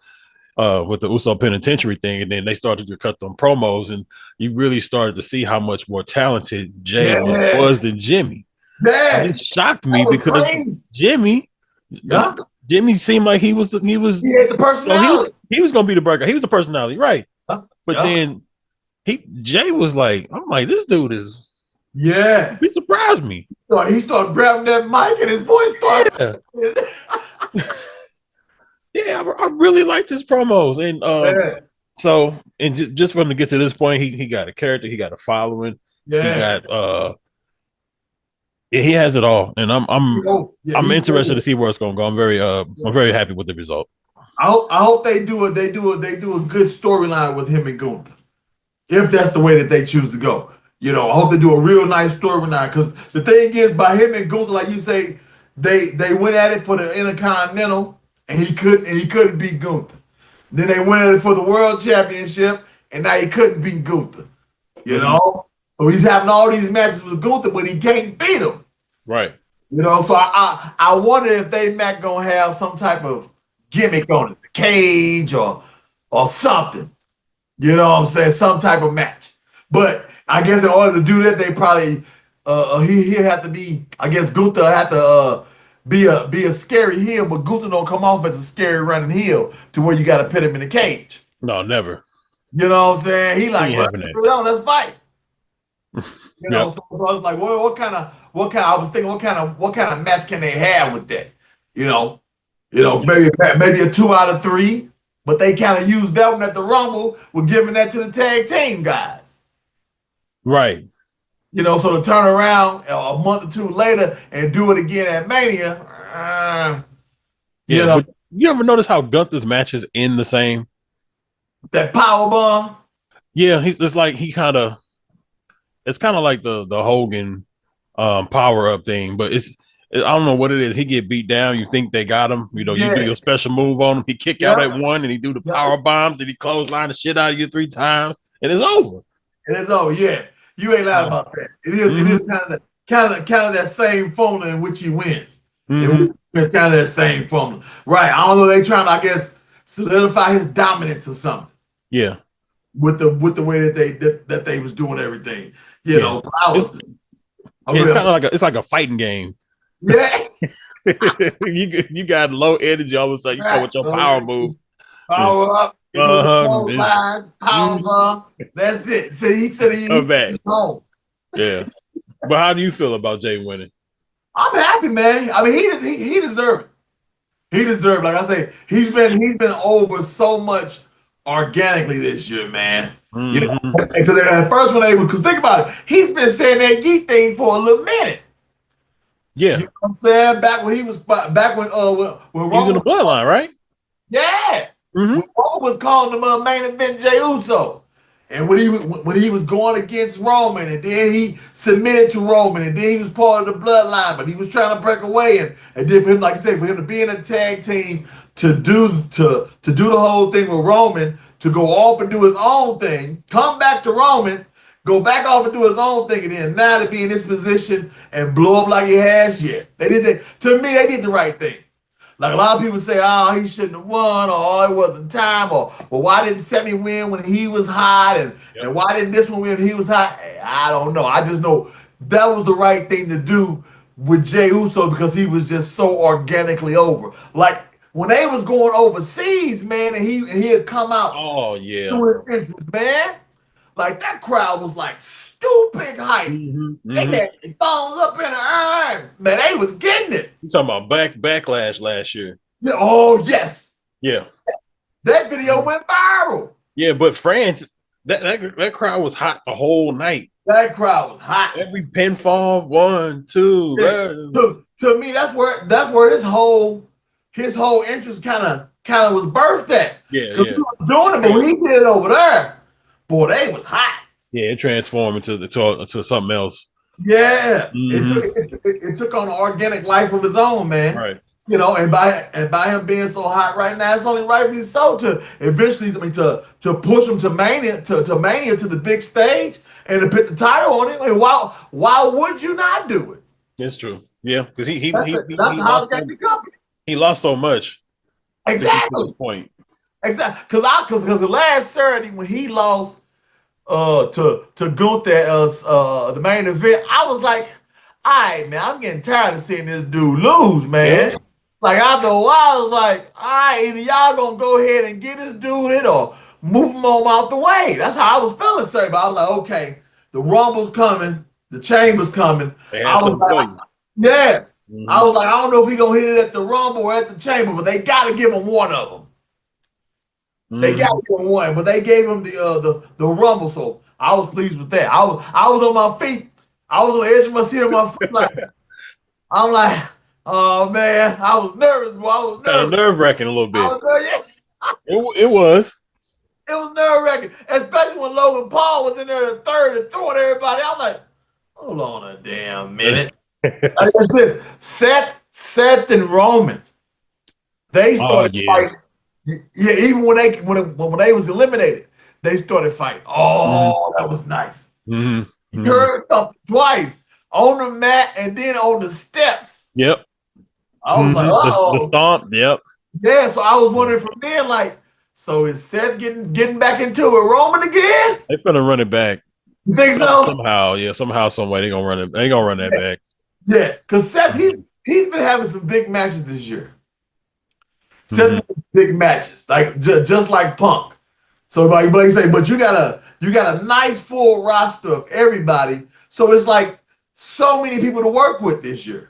with the Uso Penitentiary thing, and then they started to cut them promos, and you really started to see how much more talented Jay was than Jimmy. Yeah. And it shocked me because Jimmy seemed like he had the personality. He was going to be the breaker. He was the personality, right? But then Jay was like, I'm like, this dude is. Yeah. He surprised me. So he started grabbing that mic and his voice started. Yeah, I really liked his promos. And so, and just for him to get to this point, he got a character, he got a following. Yeah. He got he has it all. And I'm interested to see where it's gonna go. I'm very happy with the result. I hope they do a good storyline with him and Gunther, if that's the way that they choose to go. I hope they do a real nice storyline, because the thing is, by him and Gunther, like you say, they went at it for the Intercontinental, and he couldn't beat Gunther. Then they went at it for the World Championship, and now he couldn't beat Gunther. So he's having all these matches with Gunther, but he can't beat him. Right. So I wonder if they gonna have some type of gimmick on it, the cage or something. You know what I'm saying? Some type of match. But I guess in order to do that, they probably he'll have to be. I guess Gunther have to be a scary heel, but Gunther don't come off as a scary running heel to where you got to put him in the cage. No, never. You know what I'm saying? He like, let's fight. So I was like, well, what kind of match can they have with that? Maybe a 2 out of 3, but they kind of used that one at the Rumble. We're giving that to the tag team guys, right? So to turn around a month or 2 later and do it again at Mania, But you ever notice how Gunther's matches end the same? That power bomb. Yeah, it's like it's kind of like the Hogan power up thing, but I don't know what it is. He get beat down. You think they got him. You do your special move on him. He kick out at 1, and he do the power bombs, and he clothesline the shit out of you 3 times, and it's over. It is over. Yeah, you ain't lying about that. It is kind of that same formula in which he wins. It's kind of that same formula, right? I don't know. They trying to, I guess, solidify his dominance or something. Yeah, with the way that they was doing everything. It's kind of like a fighting game. Yeah. you got low energy, all of a sudden you come with your power move. Power up. Power bomb. That's it. So he said he's home. Yeah. But how do you feel about Jay winning? I'm happy, man. I mean, he deserved it. He deserved, like I say, he's been over so much organically this year, man. Because at first because think about it, he's been saying that yeet thing for a little minute. Yeah, you know what I'm saying? Back when when he was in the bloodline, right? Yeah, when Roman was calling him main event Jey Uso, and when he was going against Roman, and then he submitted to Roman, and then he was part of the bloodline, but he was trying to break away, and then for him, like you say, for him to be in a tag team to do the whole thing with Roman, to go off and do his own thing, come back to Roman, go back off and do his own thing, and then now to be in this position and blow up like he has, they did the right thing. Like a lot of people say, oh, he shouldn't have won, or oh, it wasn't time, or well, why didn't Semi win when he was hot, and why didn't this one win when he was hot? I don't know. I just know that was the right thing to do with Jey Uso because he was just so organically over. Like when they was going overseas, man, and he had come out. Oh yeah, doing interest, man. Like that crowd was like stupid hype. They had their thumbs up in the air. Man, they was getting it. You talking about backlash last year? Yeah, oh yes. Yeah. That video went viral. Yeah, but France, that crowd was hot the whole night. That crowd was hot. Every pinfall, 1, 2. Yeah. To me, that's where his whole interest kind of was birthed at. Yeah. He was doing it, but when he did it over there, boy, they was hot. Yeah, it transformed into something else. Yeah, it took on an organic life of his own, man. Right. You know, and by him being so hot right now, it's only rightfully so to eventually, to push him to Mania, to Mania, to the big stage, and to put the title on him. I mean, why would you not do it? It's true. Yeah, because he lost so much. Exactly. To this point. Exactly. Because the last Saturday when he lost to Gunther the main event, I was like, all right, man, I'm getting tired of seeing this dude lose, man. Yeah. Like after a while, I was like, all right, either y'all gonna go ahead and get this dude it or move him on out the way. That's how I was feeling, sir. But I was like, okay, the Rumble's coming, the Chamber's coming. I was like, yeah. I was like, I don't know if he gonna hit it at the Rumble or at the Chamber, but they gotta give him one of them. They got to give him one, but they gave him the Rumble, so I was pleased with that. I was on my feet. I was on the edge of my seat on my feet. I'm like, oh man, I was nervous, bro. I was nervous. Kind of nerve-wracking a little bit. It was. It was nerve-wracking, especially when Logan Paul was in there the third and throwing everybody. I'm like, hold on a damn minute. Like this, Seth and Roman, they started fighting. Yeah, even when they was eliminated, they started fighting. Oh, that was nice. Heard something twice on the mat and then on the steps. Yep. I was like, the stomp. Yep. Yeah, so I was wondering from then, like, so is Seth getting back into it, Roman again? They're gonna run it back. You think so? Somehow, some way they gonna run it. They gonna run that back. Yeah, because Seth he's been having some big matches this year. Seth big matches, like just like Punk. So like Blake say, but you got a nice full roster of everybody. So it's like so many people to work with this year.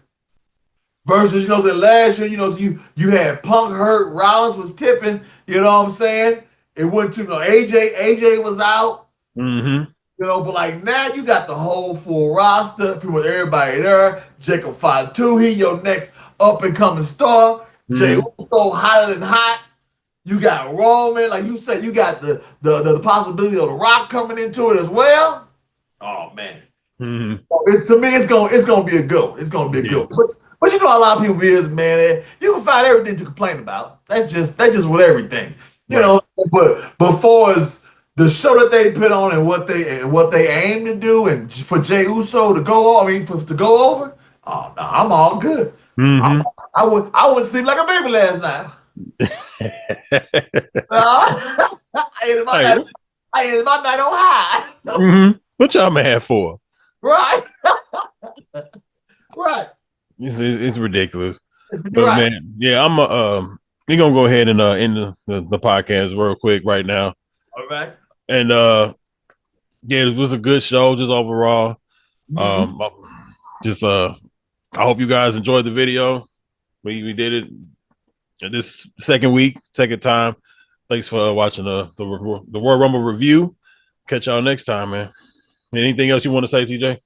Versus, last year, you had Punk hurt, Rollins was tipping, you know what I'm saying? It went to AJ was out. But like now you got the whole full roster, people with everybody there. Jacob Fatu, he your next up and coming star. Jey Uso hotter than hot. You got Roman, like you said, you got the possibility of The Rock coming into it as well. Oh man, to me, it's gonna be a go. It's gonna be a go. But you know how a lot of people is, man. You can find everything to complain about. That's just with everything, you know. But for as the show that they put on and what they aim to do, and for Jey Uso to go over, oh no, I'm all good. I wouldn't sleep like a baby last night. I ended my night on high. What y'all mad for? Right. Right. It's ridiculous. But man, yeah, we're gonna go ahead and end the podcast real quick right now. All right. And yeah, it was a good show just overall. I hope you guys enjoyed the video. We did it this second time. Thanks for watching the Royal Rumble review. Catch y'all next time, man. Anything else you want to say, TJ?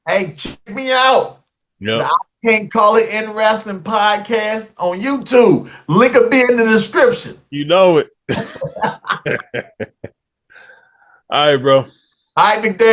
Hey, check me out. Yeah. I Can't Call It In Wrestling Podcast on YouTube. Link will be in the description. You know it. All right, bro. All right, Big Dave.